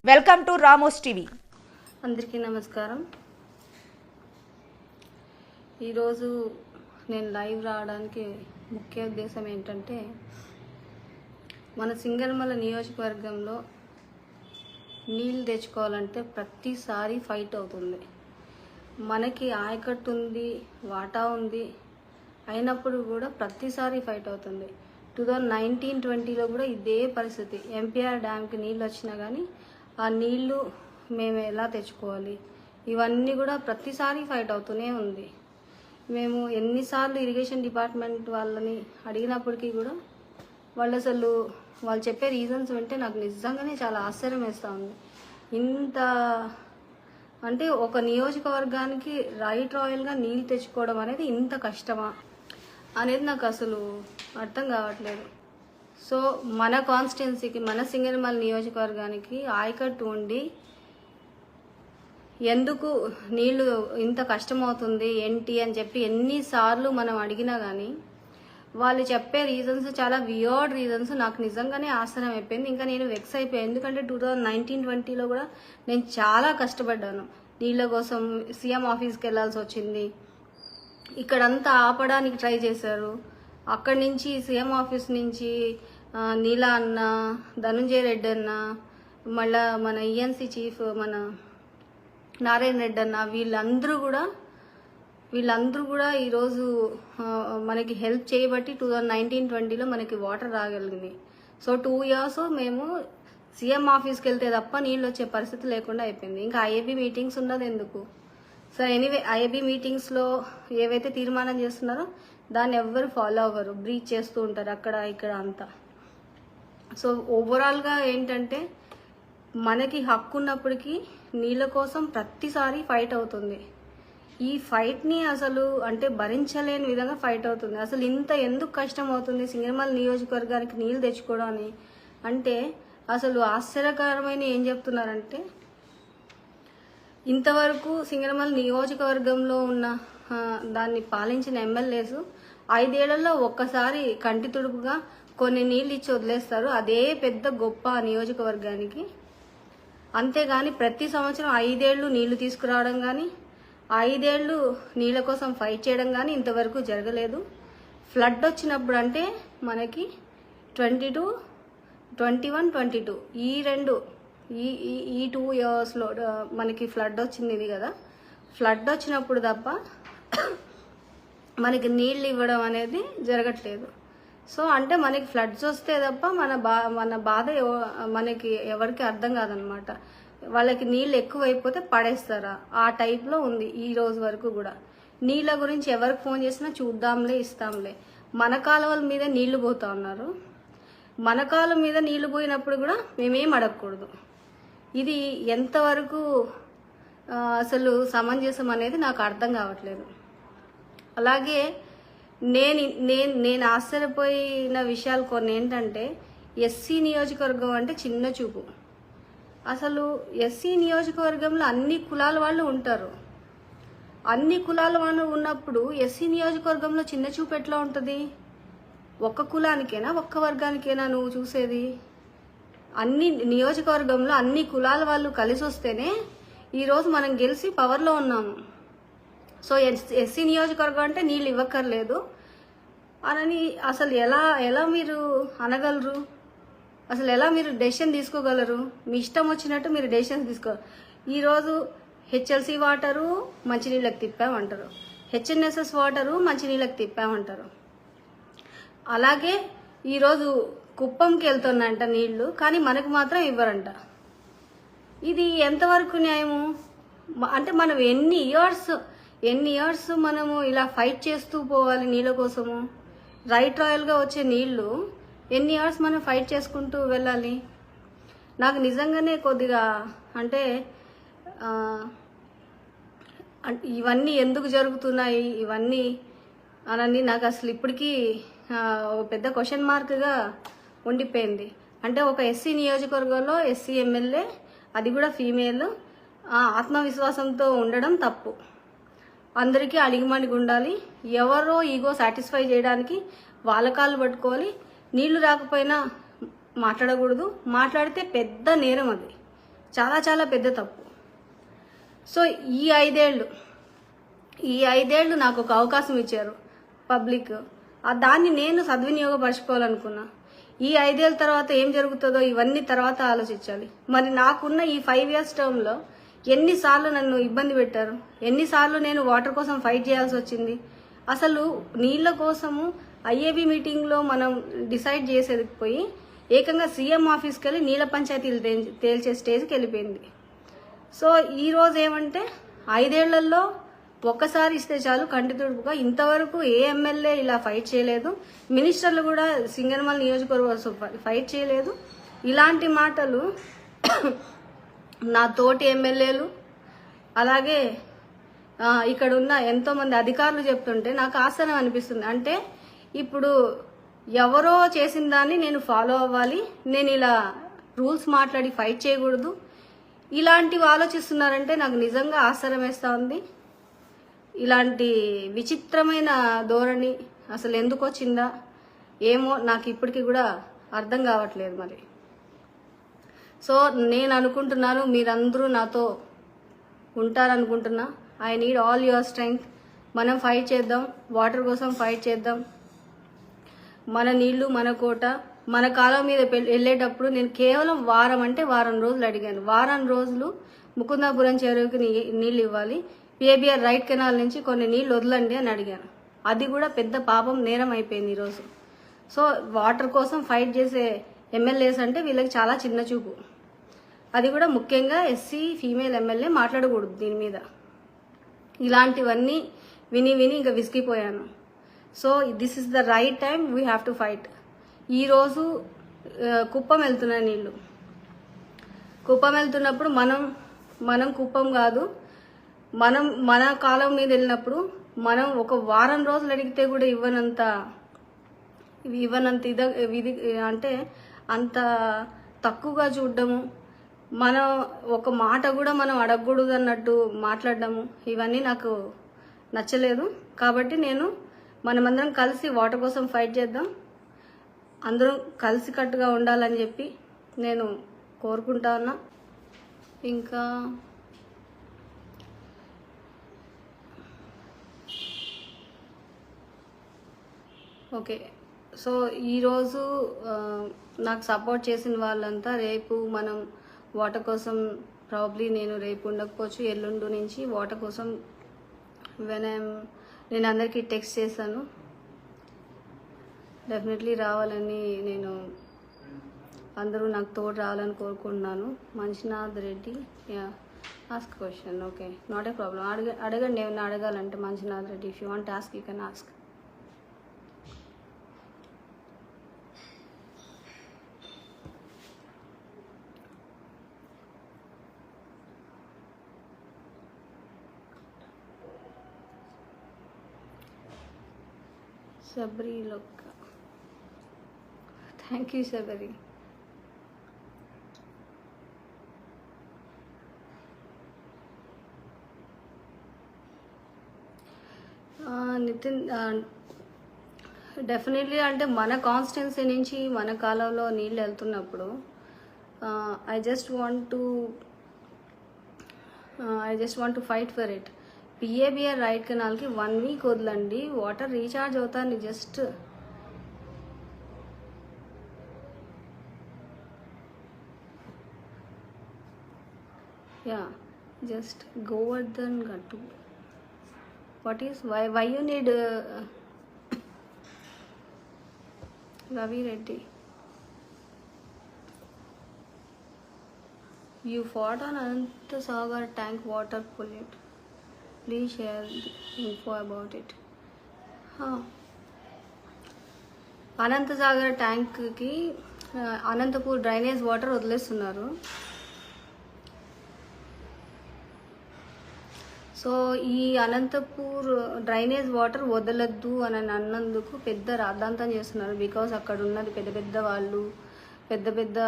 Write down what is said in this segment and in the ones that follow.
Welcome to Ramos TV. అందరికీ నమస్కారం. ఈరోజు నేను లైవ్ రావడానికి ముఖ్య ఉద్దేశం ఏంటంటే, మన సింగనమల నియోజకవర్గంలో నీళ్ళు తెచ్చుకోవాలంటే ప్రతిసారి ఫైట్ అవుతుంది. మనకి ఆయకట్టు ఉంది, వాటా ఉంది, అయినప్పుడు కూడా ప్రతిసారి ఫైట్ అవుతుంది. 2019-20లో కూడా ఇదే పరిస్థితి. ఎంపీఆర్ డ్యామ్కి నీళ్ళు వచ్చినా కానీ ఆ నీళ్లు మేము ఎలా తెచ్చుకోవాలి, ఇవన్నీ కూడా ప్రతిసారి ఫైట్ అవుతూనే ఉంది. మేము ఎన్నిసార్లు ఇరిగేషన్ డిపార్ట్మెంట్ వాళ్ళని అడిగినప్పటికీ కూడా వాళ్ళు చెప్పే రీజన్స్ వింటే నాకు నిజంగానే చాలా ఆశ్చర్యం వేస్తూ ఉంది. ఇంత అంటే ఒక నియోజకవర్గానికి రాయల్గా నీళ్ళు తెచ్చుకోవడం అనేది ఇంత కష్టమా అనేది నాకు అసలు అర్థం కావట్లేదు. సో మన కాన్స్టిట్యున్సీకి, మన సింగనమల నియోజకవర్గానికి ఆయకట్టు ఉండి ఎందుకు నీళ్లు ఇంత కష్టమవుతుంది ఏంటి అని చెప్పి ఎన్నిసార్లు మనం అడిగినా కానీ వాళ్ళు చెప్పే రీజన్స్ చాలా వియర్డ్ రీజన్స్. నాకు నిజంగానే ఆశ్చర్యం అయిపోయింది. ఇంకా నేను వెక్స్ అయిపోయాను. ఎందుకంటే 2019-20లో కూడా నేను చాలా కష్టపడ్డాను. నీళ్ళ కోసం సీఎం ఆఫీస్కి వెళ్ళాల్సి వచ్చింది. ఇక్కడంతా ఆపడానికి ట్రై చేశారు. అక్కడి నుంచి సీఎం ఆఫీస్ నుంచి నీలా అన్న, ధనుంజయ రెడ్డి అన్న, మళ్ళా మన ఈఎన్సీ చీఫ్ మన నారాయణ రెడ్డి అన్న, వీళ్ళందరూ కూడా ఈరోజు మనకి హెల్ప్ చేయబట్టి 2019-20లో మనకి వాటర్ రాగలిగింది. సో 2 years మేము సీఎం ఆఫీస్కి వెళ్తే తప్ప నీళ్ళు వచ్చే పరిస్థితి లేకుండా అయిపోయింది. ఇంకా ఐఏబీ మీటింగ్స్ ఉన్నది ఎందుకు? సో ఎనీవే, ఐఏబీ మీటింగ్స్లో ఏవైతే తీర్మానం చేస్తున్నారో దాన్ని ఎవ్వరు ఫాలో అవ్వరు, బ్రీచ్ చేస్తూ ఉంటారు అక్కడ ఇక్కడ అంతా. సో ఓవరాల్గా ఏంటంటే, మనకి హక్కు ఉన్నప్పటికీ నీళ్ళ కోసం ప్రతిసారి ఫైట్ అవుతుంది. ఈ ఫైట్ని అసలు అంటే భరించలేని విధంగా ఫైట్ అవుతుంది. అసలు ఇంత ఎందుకు కష్టం అవుతుంది సింగనమల నియోజకవర్గానికి నీళ్ళు తెచ్చుకోవడం అని అంటే, అసలు ఆశ్చర్యకరమైన ఏం చెప్తున్నారంటే, ఇంతవరకు సింగనమల నియోజకవర్గంలో ఉన్న దాన్ని పాలించిన ఎమ్మెల్యేస్ 5 ఏళ్లలో ఒక్కసారి కంటి తుడుపుగా కొన్ని నీళ్ళు ఇచ్చి వదిలేస్తారు. అదే పెద్ద గొప్ప నియోజకవర్గానికి. అంతేగాని ప్రతి సంవత్సరం 5 ఏళ్ళు నీళ్లు తీసుకురావడం కానీ, 5 ఏళ్ళు నీళ్ళ కోసం ఫైట్ చేయడం కానీ ఇంతవరకు జరగలేదు. ఫ్లడ్ వచ్చినప్పుడు అంటే మనకి 22, 21, 22 ఈ 2 yearsలో మనకి ఫ్లడ్ వచ్చింది ఇది కదా. ఫ్లడ్ వచ్చినప్పుడు తప్ప మనకి నీళ్ళు ఇవ్వడం అనేది జరగట్లేదు. సో అంటే మనకి ఫ్లడ్స్ వస్తే తప్ప మన బాధ మనకి ఎవరికి అర్థం కాదనమాట. వాళ్ళకి నీళ్ళు ఎక్కువైపోతే పడేస్తారా, ఆ టైప్లో ఉంది ఈ రోజు వరకు కూడా. నీళ్ళ గురించి ఎవరికి ఫోన్ చేసినా చూద్దాంలే, ఇస్తాంలే. మన కాలువల మీద నీళ్లు పోతా ఉన్నారు. మన కాలం మీద నీళ్లు పోయినప్పుడు కూడా మేమేం అడగకూడదు. ఇది ఎంతవరకు అసలు సమంజసం అనేది నాకు అర్థం కావట్లేదు. అలాగే నేను ఆశ్చర్యపోయిన విషయాలు కొన్ని ఏంటంటే, ఎస్సీ నియోజకవర్గం అంటే చిన్న చూపు. అసలు ఎస్సీ నియోజకవర్గంలో అన్ని కులాల వాళ్ళు ఉంటారు. అన్ని కులాల వాళ్ళు ఉన్నప్పుడు ఎస్సీ నియోజకవర్గంలో చిన్న చూపు ఎట్లా ఉంటుంది? ఒక్క కులానికైనా, ఒక్క వర్గానికైనా నువ్వు చూసేది? అన్ని నియోజకవర్గంలో అన్ని కులాల వాళ్ళు కలిసి వస్తేనే ఈరోజు మనం గెలిచి పవర్లో ఉన్నాము. సో ఎస్సీ నియోజకవర్గం అంటే నీళ్ళు ఇవ్వక్కర్లేదు అని అసలు ఎలా మీరు అనగలరు? అసలు ఎలా మీరు డెసిషన్ తీసుకోగలరు? మీ ఇష్టం వచ్చినట్టు మీరు డెసిషన్స్ ఈరోజు హెచ్ఎల్సీ వాటరు మంచినీళ్ళకి తిప్పామంటారు, హెచ్ఎన్ఎస్ఎస్ వాటరు మంచినీళ్ళకి తిప్పామంటారు. అలాగే ఈరోజు కుప్పంకి వెళ్తుందంట నీళ్లు, కానీ మనకు మాత్రం ఇవ్వరంట. ఇది ఎంతవరకు న్యాయము? అంటే మనం ఎన్ని ఇయర్స్ మనము ఇలా ఫైట్ చేస్తూ పోవాలి నీళ్ళ కోసము? రాయల్గా వచ్చే నీళ్లు ఎన్ని ఇయర్స్ మనం ఫైట్ చేసుకుంటూ వెళ్ళాలి? నాకు నిజంగానే కొద్దిగా అంటే ఇవన్నీ ఎందుకు జరుగుతున్నాయి ఇవన్నీ అని నాకు అసలు ఇప్పటికీ పెద్ద క్వశ్చన్ మార్క్గా ఉండిపోయింది. అంటే ఒక ఎస్సీ నియోజకవర్గంలో ఎస్సీ ఎమ్మెల్యే, అది కూడా ఫీమేల్, ఆత్మవిశ్వాసంతో ఉండడం తప్పు. అందరికీ అడిగిమడిగి ఉండాలి. ఎవరో ఈగో సాటిస్ఫై చేయడానికి వాళ్ళ కాళ్ళు పట్టుకోవాలి. నీళ్లు రాకపోయినా మాట్లాడకూడదు, మాట్లాడితే పెద్ద నేరం అది. చాలా చాలా పెద్ద తప్పు. సో ఈ ఐదేళ్ళు నాకు ఒక అవకాశం ఇచ్చారు పబ్లిక్, దాన్ని నేను సద్వినియోగపరచుకోవాలనుకున్నా. ఈ 5 ఏళ్ళ తర్వాత ఏం జరుగుతుందో ఇవన్నీ తర్వాత ఆలోచించాలి. మరి నాకున్న ఈ 5 years టర్మ్లో ఎన్నిసార్లు నన్ను ఇబ్బంది పెట్టారు, ఎన్నిసార్లు నేను వాటర్ కోసం ఫైట్ చేయాల్సి వచ్చింది. అసలు నీళ్ళ కోసము ఐఏబీ మీటింగ్లో మనం డిసైడ్ చేసేది పోయి ఏకంగా సీఎం ఆఫీస్కి వెళ్ళి నీళ్ళ పంచాయతీలు తేల్చే స్టేజ్కి వెళ్ళిపోయింది. సో ఈరోజు ఏమంటే 5 ఏళ్లలో ఒక్కసారి ఇస్తే చాలు కంటి తుడుపుగా. ఇంతవరకు ఏ ఎమ్మెల్యే ఇలా ఫైట్ చేయలేదు, మినిస్టర్లు కూడా సింగనమల నియోజకవర్గం ఫైట్ చేయలేదు. ఇలాంటి మాటలు నా తోటి ఎమ్మెల్యేలు అలాగే ఇక్కడ ఉన్న ఎంతోమంది అధికారులు చెప్తుంటే నాకు ఆశ్చర్యం అనిపిస్తుంది. అంటే ఇప్పుడు ఎవరో చేసిన దాన్ని నేను ఫాలో అవ్వాలి, నేను ఇలా రూల్స్ మాట్లాడి ఫైట్ చేయకూడదు, ఇలాంటివి ఆలోచిస్తున్నారంటే నాకు నిజంగా ఆశ్చర్యం వేస్తూ ఉంది. ఇలాంటి విచిత్రమైన ధోరణి అసలు ఎందుకు వచ్చిందా ఏమో నాకు ఇప్పటికీ కూడా అర్థం కావట్లేదు. మరి సో నేను అనుకుంటున్నాను మీరందరూ నాతో ఉంటారనుకుంటున్నా. I need all your strength. మనం ఫైట్ చేద్దాం, వాటర్ కోసం ఫైట్ చేద్దాం. మన నీళ్లు మన కోట. మన కాలం మీద వెళ్ళేటప్పుడు నేను కేవలం వారం రోజులు అడిగాను. వారం రోజులు ముకుందాపురం చెరువుకి నీళ్ళు ఇవ్వాలి, పిఏబిఆర్ రైట్ కెనాల్ నుంచి కొన్ని నీళ్ళు వదలండి అని అడిగాను. అది కూడా పెద్ద పాపం, నేరం అయిపోయింది ఈరోజు. సో వాటర్ కోసం ఫైట్ చేసే ఎమ్మెల్యేస్ అంటే వీళ్ళకి చాలా చిన్న చూపు. అది కూడా ముఖ్యంగా ఎస్సీ ఫీమేల్ ఎమ్మెల్యే మాట్లాడకూడదు దీని మీద. ఇలాంటివన్నీ విని ఇంకా విసిగిపోయాను. So this is the right time, we have to fight. ఈరోజు కుప్పం వెళ్తున్న నీళ్ళు, కుప్పం వెళ్తున్నప్పుడు మనం కుప్పం కాదు, మన కాలం మీద వెళ్ళినప్పుడు మనం ఒక వారం రోజులు అడిగితే కూడా ఇవ్వనంత ఇది అంటే అంత తక్కువగా చూడడము, మనం ఒక మాట కూడా మనం అడగకూడదు అన్నట్టు మాట్లాడడము, ఇవన్నీ నాకు నచ్చలేదు. కాబట్టి మనమందరం కలిసి వాటర్ కోసం ఫైట్ చేద్దాం, అందరం కలిసికట్టుగా ఉండాలని చెప్పి నేను కోరుకుంటా ఉన్నా. ఇంకా ఓకే, సో ఈరోజు నాకు సపోర్ట్ చేసిన వాళ్ళంతా రేపు మనం వాటర్ కోసం ప్రాబ్లీ నేను రేపు ఉండకపోవచ్చు, ఎల్లుండి నుంచి వాటర్ కోసం నేను అందరికీ టెక్స్ట్ చేశాను. డెఫినెట్లీ రావాలని నేను, అందరూ నాకు తోడు రావాలని కోరుకుంటున్నాను. Manchinath Reddy, ask question. Okay, not a problem. అడగండి ఏమన్నా అడగాలంటే. Manchinath Reddy, if you want ask you can ask. Sabri Lokka, thank you Sabri. Nitin, definitely అంటే మన కాన్స్టిట్యున్సీ నుంచి మన కాలంలో నీళ్ళు వెళ్తున్నప్పుడు I just want to fight for it. PABR right కెనాల్కి 1 week వదలండి, వాటర్ రీఛార్జ్ అవుతాను. Just Govardhan Gattu. What is why you need Ravi Reddy? You fought on Ananta Sagar tank water pollution. Please share info about it. Anantha Sagar ట్యాంక్కి Anantapur drainage water వదిలేస్తున్నారు. So ఈ Anantapur drainage water వదలద్దు అని అన్నందుకు పెద్ద రాద్ధాంతం చేస్తున్నారు. బికాస్ అక్కడ ఉన్నది పెద్ద వాళ్ళు, పెద్ద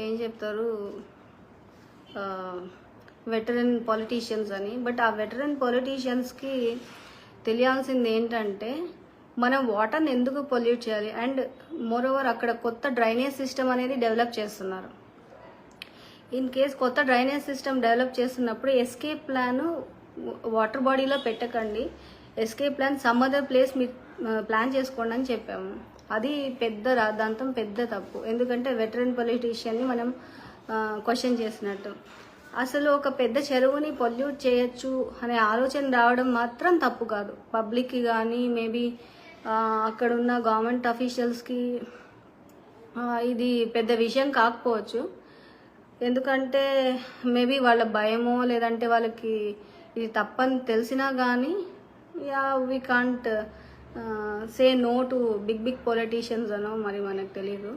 ఏం చెప్తారు, వెటరన్ పొలిటీషియన్స్ అని. బట్ ఆ వెటరన్ పొలిటీషియన్స్కి తెలియాల్సింది ఏంటంటే మనం వాటర్ని ఎందుకు పొల్యూట్ చేయాలి. అండ్ మోరోవర్ అక్కడ కొత్త డ్రైనేజ్ సిస్టమ్ అనేది డెవలప్ చేస్తున్నారు. ఇన్ కేస్ కొత్త డ్రైనేజ్ సిస్టమ్ డెవలప్ చేస్తున్నప్పుడు ఎస్కేప్ ప్లాన్ వాటర్ బాడీలో పెట్టకండి, escape plan some other place మీరు ప్లాన్ చేసుకోండి అని చెప్పాము. అది పెద్ద రాద్ధాంతం, పెద్ద తప్పు. ఎందుకంటే వెటరన్ పొలిటీషియన్ని మనం క్వశ్చన్ చేసినట్టు. అసలు ఒక పెద్ద చెరువుని పొల్యూట్ చేయొచ్చు అనే ఆలోచన రావడం మాత్రం తప్పు కాదు. పబ్లిక్కి కానీ మేబీ అక్కడున్న గవర్నమెంట్ అఫీషియల్స్కి ఇది పెద్ద విషయం కాకపోవచ్చు. ఎందుకంటే మేబీ వాళ్ళ భయమో లేదంటే వాళ్ళకి ఇది తప్పని తెలిసినా కానీ we can't say no to big politicians అనో మరి మనకు తెలీదు.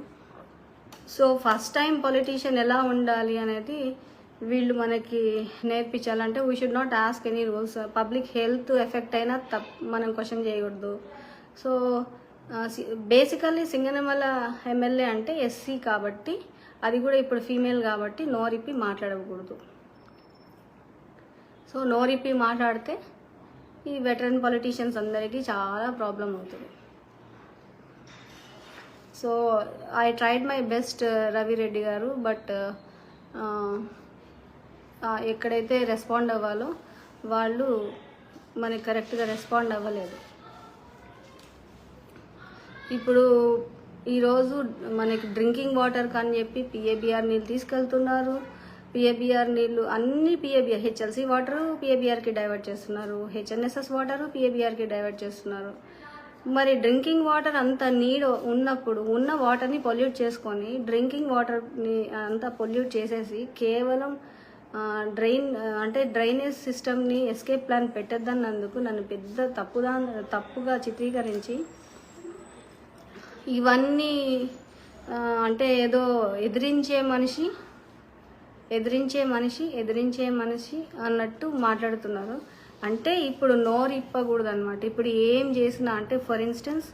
సో ఫస్ట్ టైం పొలిటీషియన్ ఎలా ఉండాలి అనేది వీళ్ళు మనకి నేర్పించాలంటే we should not ask any rules. Public health effect అయినా మనం క్వశ్చన్ చేయకూడదు. సో బేసికల్లీ సింగనమల ఎమ్మెల్యే అంటే ఎస్సీ కాబట్టి, అది కూడా ఇప్పుడు ఫీమేల్ కాబట్టి నోరిప్పి మాట్లాడకూడదు. సో నోరిప్పి మాట్లాడితే ఈ వెటరన్ పొలిటీషియన్స్ అందరికీ చాలా ప్రాబ్లం అవుతుంది. So I tried my best Ravi Reddy గారు, బట్ ఎక్కడైతే రెస్పాండ్ అవ్వాలో వాళ్ళు మనకి కరెక్ట్గా రెస్పాండ్ అవ్వలేదు. ఇప్పుడు ఈరోజు మనకి డ్రింకింగ్ వాటర్ అని చెప్పి పిఏబిఆర్ నీళ్ళు తీసుకెళ్తున్నారు. పిఏబిఆర్ నీళ్ళు అన్ని పిఏబిఆర్, హెచ్ఎల్సి వాటర్ పిఏబిఆర్కి డైవర్ట్ చేస్తున్నారు, హెచ్ఎన్ఎస్ఎస్ వాటర్ పిఏబిఆర్కి డైవర్ట్ చేస్తున్నారు. మరి డ్రింకింగ్ వాటర్ అంత నీడ్ ఉన్నప్పుడు ఉన్న వాటర్ని పొల్యూట్ చేసుకొని డ్రింకింగ్ వాటర్ని అంతా పొల్యూట్ చేసేసి కేవలం డ్రైనేజ్ సిస్టమ్ని ఎస్కేప్ ప్లాన్ పెట్టద్దన్నందుకు నన్ను పెద్ద తప్పుగా చిత్రీకరించి ఇవన్నీ ఏదో ఎదిరించే మనిషి అన్నట్టు మాట్లాడుతున్నారు. ఇప్పుడు నోరు ఇప్పకూడదు అనమాట. ఇప్పుడు ఏం చేసినా ఫర్ ఇన్స్టెన్స్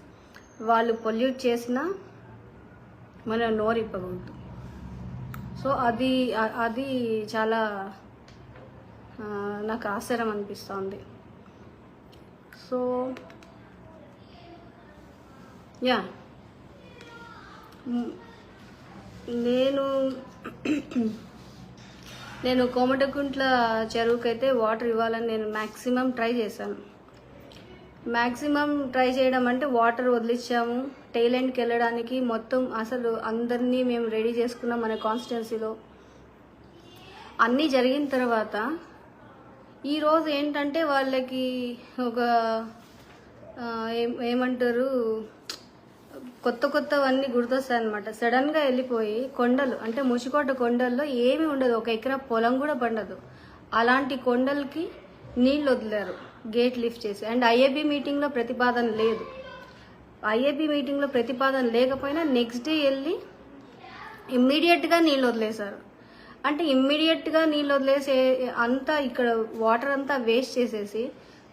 వాళ్ళు పొల్యూట్ చేసినా మనం నోరు ఇప్పకూడదు. సో అది చాలా నాకు ఆశ్చర్యం అనిపిస్తుంది. సో యా, నేను కోమటగుంట్ల చెరువుకైతే వాటర్ ఇవ్వాలని నేను మ్యాక్సిమం ట్రై చేశాను. మ్యాక్సిమం ట్రై చేయడం వాటర్ వదిలించాము. టైలెండ్కి వెళ్ళడానికి మొత్తం అసలు అందరినీ మేము రెడీ చేసుకున్నాం. మన కాన్స్టిట్యున్సీలో అన్నీ జరిగిన తర్వాత ఈరోజు ఏంటంటే వాళ్ళకి ఒక ఏమంటారు కొత్తవన్నీ గుర్తొస్తాయి అనమాట. సడన్గా వెళ్ళిపోయి కొండలు ముచికోట కొండల్లో ఏమీ ఉండదు, 1 ఎకరా పొలం కూడా పండదు. అలాంటి కొండలకి నీళ్ళు వదిలారు గేట్ లిఫ్ట్ చేసి. ఐఏబీ మీటింగ్లో ప్రతిపాదన లేదు. ఐఏబీ మీటింగ్లో ప్రతిపాదన లేకపోయినా నెక్స్ట్ డే వెళ్ళి ఇమ్మీడియట్గా నీళ్ళు వదిలేశారు. ఇమ్మీడియట్గా నీళ్ళు వదిలేసే అంతా ఇక్కడ వాటర్ అంతా వేస్ట్ చేసేసి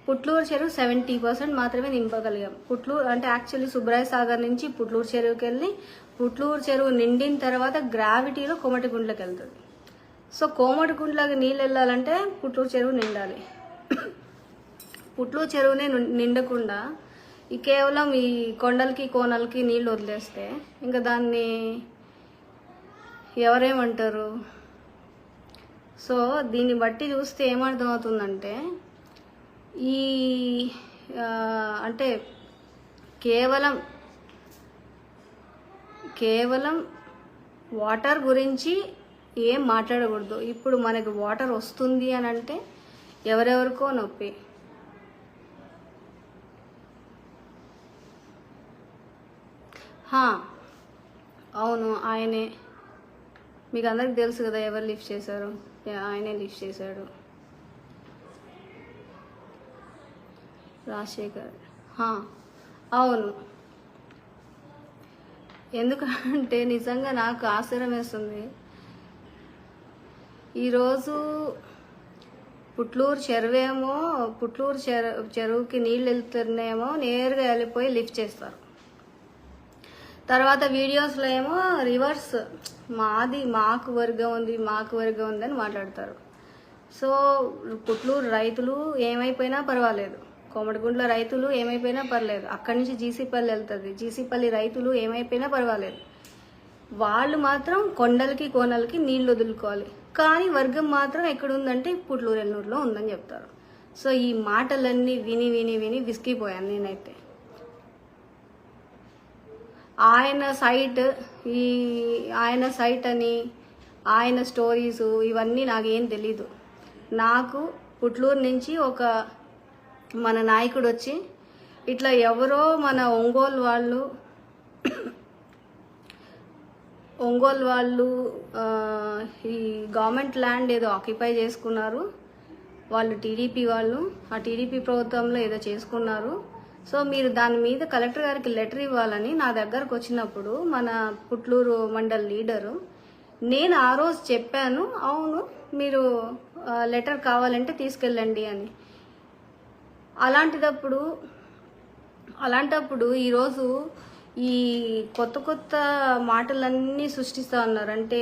పుట్లూరు చెరువు 70% మాత్రమే నింపగలిగాం. పుట్లూరు యాక్చువల్లీ సుబ్రాయ సాగర్ నుంచి పుట్లూరు చెరువుకి వెళ్ళి పుట్లూరు చెరువు నిండిన తర్వాత గ్రావిటీలో కోమటిగుంట్లకి వెళ్తుంది. సో కోమటిగుంట్లకి నీళ్ళు వెళ్ళాలంటే పుట్లూరు చెరువు నిండాలి. పుట్లూరు చెరువునే నిండకుండా కేవలం ఈ కొండలకి కోనలకి నీళ్ళు వదిలేస్తే ఇంకా దాన్ని ఎవరేమంటారు? సో దీన్ని బట్టి చూస్తే ఏమర్థమవుతుందంటే ఈ కేవలం వాటర్ గురించి ఏం మాట్లాడకూడదు. ఇప్పుడు మనకి వాటర్ వస్తుంది అని ఎవరెవరికో నొప్పి. అవును, ఆయనే. మీకు అందరికి తెలుసు కదా ఎవరు లిఫ్ట్ చేశారు. ఆయనే లిఫ్ట్ చేశాడు, రాజశేఖర్. అవును, ఎందుకంటే నిజంగా నాకు ఆశ్చర్యం వేస్తుంది. ఈరోజు పుట్లూరు చెరువుకి నీళ్ళు వెళ్తున్నాయేమో నేరుగా వెళ్ళిపోయి లిఫ్ట్ చేస్తారు. తర్వాత వీడియోస్లో ఏమో రివర్స్ మాకు వర్గం ఉంది అని మాట్లాడతారు. సో పుట్లూరు రైతులు ఏమైపోయినా పర్వాలేదు, కోమటిగుంట్ల రైతులు ఏమైపోయినా పర్లేదు, అక్కడి నుంచి జీసీపల్లి వెళ్తుంది, జీసీపల్లి రైతులు ఏమైపోయినా పర్వాలేదు. వాళ్ళు మాత్రం కొండలకి కోనలకి నీళ్లు వదులుకోవాలి, కానీ వర్గం మాత్రం ఎక్కడుందంటే పుట్లూరు ఎన్నూరులో ఉందని చెప్తారు. సో ఈ మాటలన్నీ విని విని విని విసిగిపోయాను నేనైతే. ఆయన సైట్ అని ఆయన స్టోరీస్ ఇవన్నీ నాకేం తెలీదు. నాకు పుట్లూరు నుంచి ఒక మన నాయకుడు వచ్చి ఇట్లా ఎవరో మన ఒంగోలు వాళ్ళు ఈ గవర్నమెంట్ ల్యాండ్ ఏదో ఆక్యుపై చేసుకున్నారు వాళ్ళు, టీడీపీ వాళ్ళు, ఆ టీడీపీ ప్రభుత్వంలో ఏదో చేసుకున్నారు. సో మీరు దాని మీద కలెక్టర్ గారికి లెటర్ ఇవ్వాలని నా దగ్గరకు వచ్చినప్పుడు మన పుట్లూరు మండల్ లీడరు, నేను ఆ రోజు చెప్పాను అవును మీరు లెటర్ కావాలంటే తీసుకెళ్ళండి అని. అలాంటప్పుడు ఈరోజు ఈ కొత్త మాటలన్నీ సృష్టిస్తూ ఉన్నారు. అంటే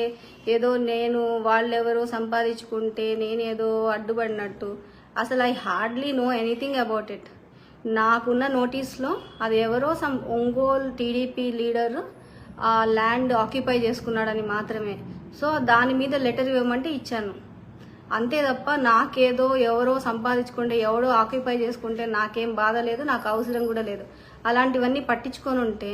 ఏదో నేను వాళ్ళెవరో సంపాదించుకుంటే నేనేదో అడ్డుపడినట్టు. అసలు I hardly know anything about it. నాకున్న నోటీస్లో అది ఎవరో ఒంగోలు టీడీపీ లీడర్ ఆ ల్యాండ్ ఆక్యుపై చేసుకున్నాడని మాత్రమే. సో దాని మీద లెటర్ ఇవ్వమంటే ఇచ్చాను, అంతే తప్ప నాకేదో ఎవరో సంపాదించుకుంటే ఎవడో ఆక్యుపై చేసుకుంటే నాకేం బాధ లేదు, నాకు అవసరం కూడా లేదు. అలాంటివన్నీ పట్టించుకొని ఉంటే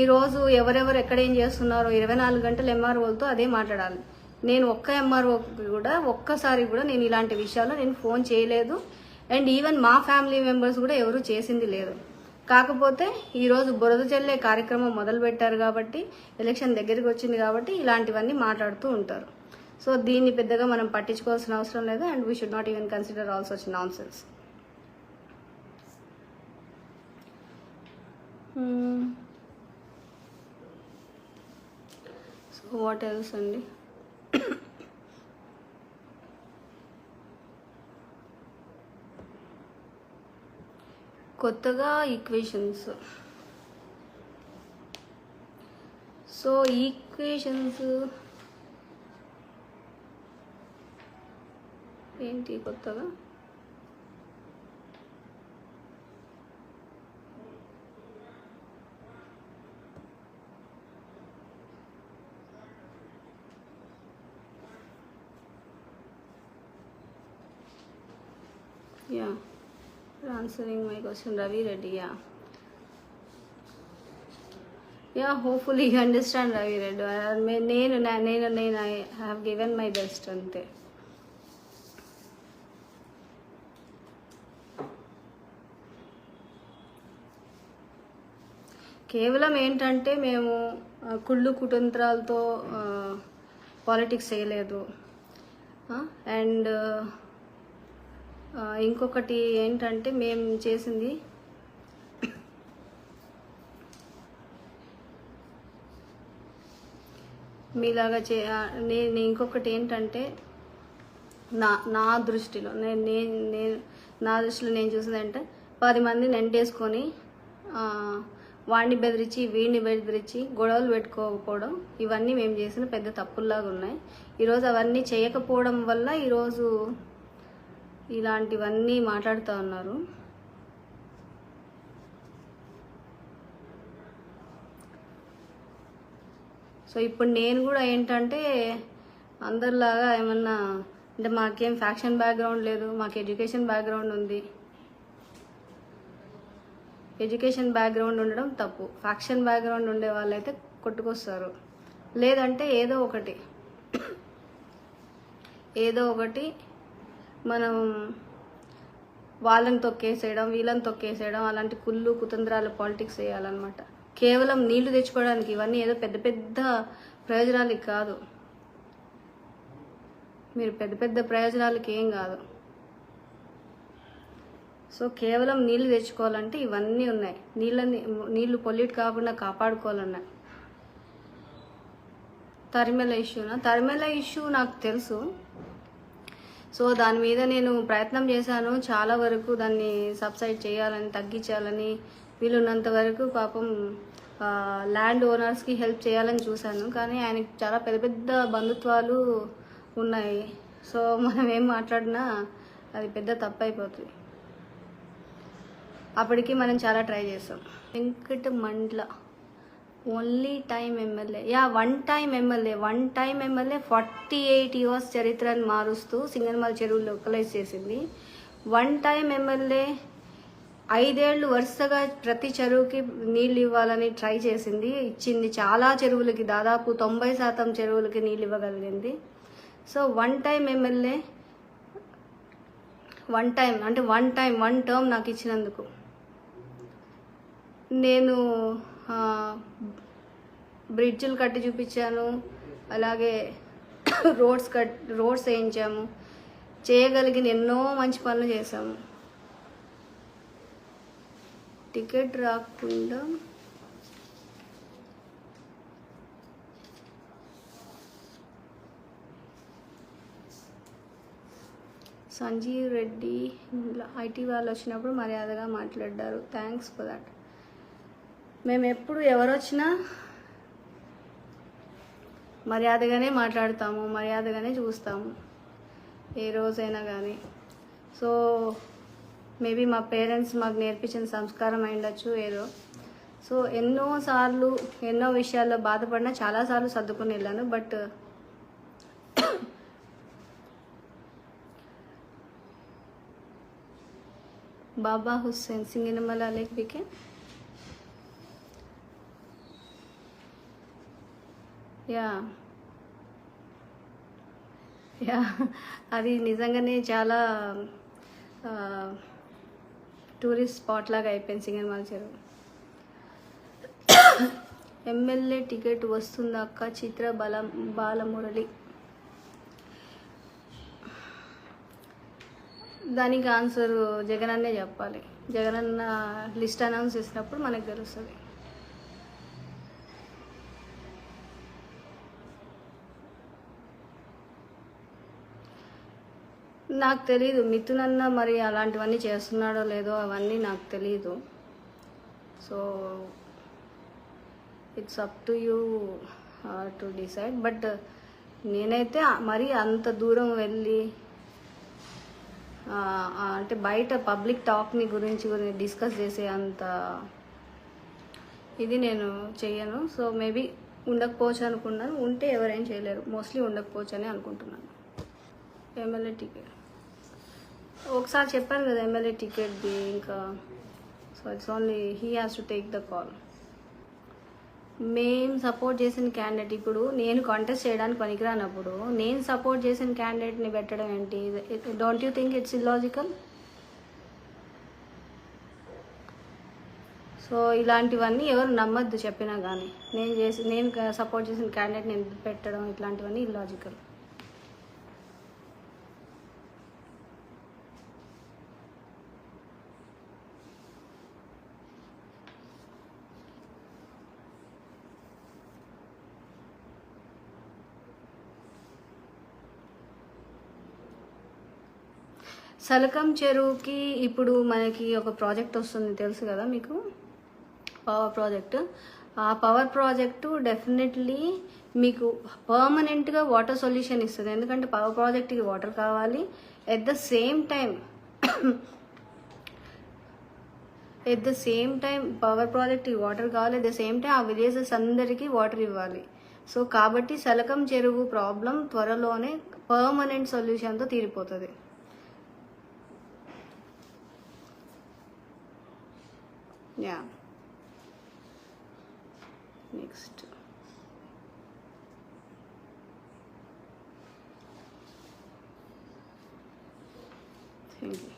ఈరోజు ఎవరెవరు ఎక్కడేం చేస్తున్నారో 24 గంటలు ఎంఆర్ఓలతో అదే మాట్లాడాలి. నేను ఒక్క ఎంఆర్ఓ కూడా ఒక్కసారి కూడా నేను ఇలాంటి విషయాల్లో నేను ఫోన్ చేయలేదు. అండ్ ఈవెన్ మా ఫ్యామిలీ మెంబర్స్ కూడా ఎవరు చేసింది లేదు. కాకపోతే ఈరోజు బురద చల్లే కార్యక్రమం మొదలు పెట్టారు కాబట్టి, ఎలక్షన్ దగ్గరికి వచ్చింది కాబట్టి ఇలాంటివన్నీ మాట్లాడుతూ ఉంటారు. సో దీన్ని పెద్దగా మనం పట్టించుకోవాల్సిన అవసరం లేదు. And we should not even consider all such non sense. So what else అండి. కొత్తగా ఈక్వేషన్స్. సో ఈక్వేషన్స్ ఏంటి కొత్తగా? Yeah, answering my question, Ravi Reddy. Yeah, hopefully you understand, Ravi Reddy. I have given my best ante. కేవలం ఏంటంటే మేము కుళ్ళు కుతంత్రాలతో politics చేయలేదు. And ఇంకొకటి ఏంటంటే మేము చేసింది మీలాగా నేను ఇంకొకటి ఏంటంటే నా దృష్టిలో నేను చూసింది అంటే 10 మందిని ఎంటేసుకొని వాడిని బెదిరించి వీడిని బెదిరించి గొడవలు పెట్టుకోకపోవడం, ఇవన్నీ మేము చేసిన పెద్ద తప్పుల్లాగా ఉన్నాయి. ఈరోజు అవన్నీ చేయకపోవడం వల్ల ఈరోజు ఇలాంటివన్నీ మాట్లాడుతూ ఉన్నారు. సో ఇప్పుడు నేను కూడా ఏంటంటే అందరిలాగా ఏమన్నా అంటే మాకేం ఫ్యాక్షన్ బ్యాక్గ్రౌండ్ లేదు, మాకు ఎడ్యుకేషన్ బ్యాక్గ్రౌండ్ ఉంది. ఎడ్యుకేషన్ బ్యాక్గ్రౌండ్ ఉండడం తప్పు. ఫ్యాక్షన్ బ్యాక్గ్రౌండ్ ఉండే వాళ్ళైతే కొట్టుకొస్తారు. లేదంటే ఏదో ఒకటి మనం వాళ్ళని తొక్కేసేయడం, వీళ్ళని తొక్కేసేయడం, అలాంటి కుళ్ళు కుతంత్రాల పాలిటిక్స్ చేయాలన్నమాట. కేవలం నీళ్లు తెచ్చుకోవడానికి ఇవన్నీ ఏదో పెద్ద పెద్ద ప్రయోజనాలకి కాదు. మీరు పెద్ద పెద్ద ప్రయోజనాలకి ఏం కాదు. సో కేవలం నీళ్లు తెచ్చుకోవాలంటే ఇవన్నీ ఉన్నాయి. నీళ్లు పొల్యూట్ కాకుండా కాపాడుకోవాలన్నా. తరిమెల ఇష్యూ నాకు తెలుసు. సో దాని మీద నేను ప్రయత్నం చేశాను చాలా వరకు, దాన్ని సబ్సైడ్ చేయాలని, తగ్గించాలని, వీలున్నంత వరకు పాపం ల్యాండ్ ఓనర్స్కి హెల్ప్ చేయాలని చూశాను. కానీ ఆయనకి చాలా పెద్ద పెద్ద బంధుత్వాలు ఉన్నాయి. సో మనం ఏం మాట్లాడినా అది పెద్ద తప్పు అయిపోతుంది. అప్పటికి మనం చాలా ట్రై చేసాం. వెంకట మండల only time MLA, one time MLA 48 years చరిత్రను మారుస్తూ సింగనమల చెరువులు లొకలైజ్ చేసింది. వన్ టైమ్ ఎమ్మెల్యే 5 ఏళ్ళు వరుసగా ప్రతి చెరువుకి నీళ్ళు ఇవ్వాలని ట్రై చేసింది, ఇచ్చింది. చాలా చెరువులకి, దాదాపు 90% చెరువులకి నీళ్ళు ఇవ్వగలిగింది. So one time MLA, one term నాకు ఇచ్చినందుకు నేను బ్రిడ్జిలు కట్టి చూపించాను, అలాగే రోడ్స్ వేయించాము, చేయగలిగిన ఎన్నో మంచి పనులు చేశాము. టికెట్ రాకుండా సంజీవ్ రెడ్డి ఐటీ వాళ్ళు వచ్చినప్పుడు మర్యాదగా మాట్లాడారు, థ్యాంక్స్ ఫర్ దాట్. మేము ఎప్పుడు ఎవరు వచ్చినా మర్యాదగానే మాట్లాడతాము, మర్యాదగానే చూస్తాము ఏ రోజైనా కానీ. సో మేబీ మా పేరెంట్స్ మాకు నేర్పించిన సంస్కారం అయిండొచ్చు ఏదో. సో ఎన్నోసార్లు ఎన్నో విషయాల్లో బాధపడినా చాలాసార్లు సర్దుకుని వెళ్ళాను. But Baba Hussain Singanamala lake బికెన్ yeah అది నిజంగానే చాలా టూరిస్ట్ స్పాట్ లాగా అయిపోయింది సింగనమల చెరువు. ఎమ్మెల్యే టికెట్ వస్తుందా అక్క? చిత్ర బాలమురళి. దానికి ఆన్సర్ జగనన్నే చెప్పాలి. జగనన్న లిస్ట్ అనౌన్స్ చేసినప్పుడు మనకు తెలుస్తుంది. నాకు తెలీదు మిథునన్న మరి అలాంటివన్నీ చేస్తున్నాడో లేదో అవన్నీ నాకు తెలీదు. So it's up to you to decide. But నేనైతే మరి అంత దూరం వెళ్ళి అంటే బయట పబ్లిక్ టాక్ని గురించి డిస్కస్ చేసే అంత ఇది నేను చెయ్యను. సో మేబీ ఉండకపోవచ్చు అనుకున్నాను, ఉంటే ఎవరేం చేయలేరు. మోస్ట్లీ ఉండకపోవచ్చు అని అనుకుంటున్నాను. ఎమ్మెల్యే టికెట్ ఒకసారి చెప్పాను కదా ఎమ్మెల్యే టికెట్ది, ఇంకా so it's only he has to take the call. మేము సపోర్ట్ చేసిన క్యాండిడేట్ ఇప్పుడు నేను కాంటెస్ట్ చేయడానికి పనికిరానప్పుడు నేను సపోర్ట్ చేసిన క్యాండిడేట్ని పెట్టడం ఏంటి? Don't you think it's illogical? So ఇలాంటివన్నీ ఎవరు నమ్మద్దు చెప్పినా కానీ. నేను సపోర్ట్ చేసిన క్యాండిడేట్ని పెట్టడం ఇట్లాంటివన్నీ ఇల్లాజికల్. సలకం చెరువుకి ఇప్పుడు మనకి ఒక ప్రాజెక్ట్ వస్తుంది తెలుసు కదా మీకు, పవర్ ప్రాజెక్ట్. ఆ పవర్ ప్రాజెక్టు డెఫినెట్లీ మీకు పర్మనెంట్గా వాటర్ సొల్యూషన్ ఇస్తుంది. ఎందుకంటే పవర్ ప్రాజెక్ట్కి వాటర్ కావాలి, at the same time power ప్రాజెక్ట్కి వాటర్ కావాలి, ఎట్ ద సేమ్ టైం ఆ విలేజెస్ అందరికీ వాటర్ ఇవ్వాలి. సో కాబట్టి సలకం చెరువు ప్రాబ్లం త్వరలోనే పర్మనెంట్ సొల్యూషన్తో తీరిపోతుంది. Yeah. Next. Thank you.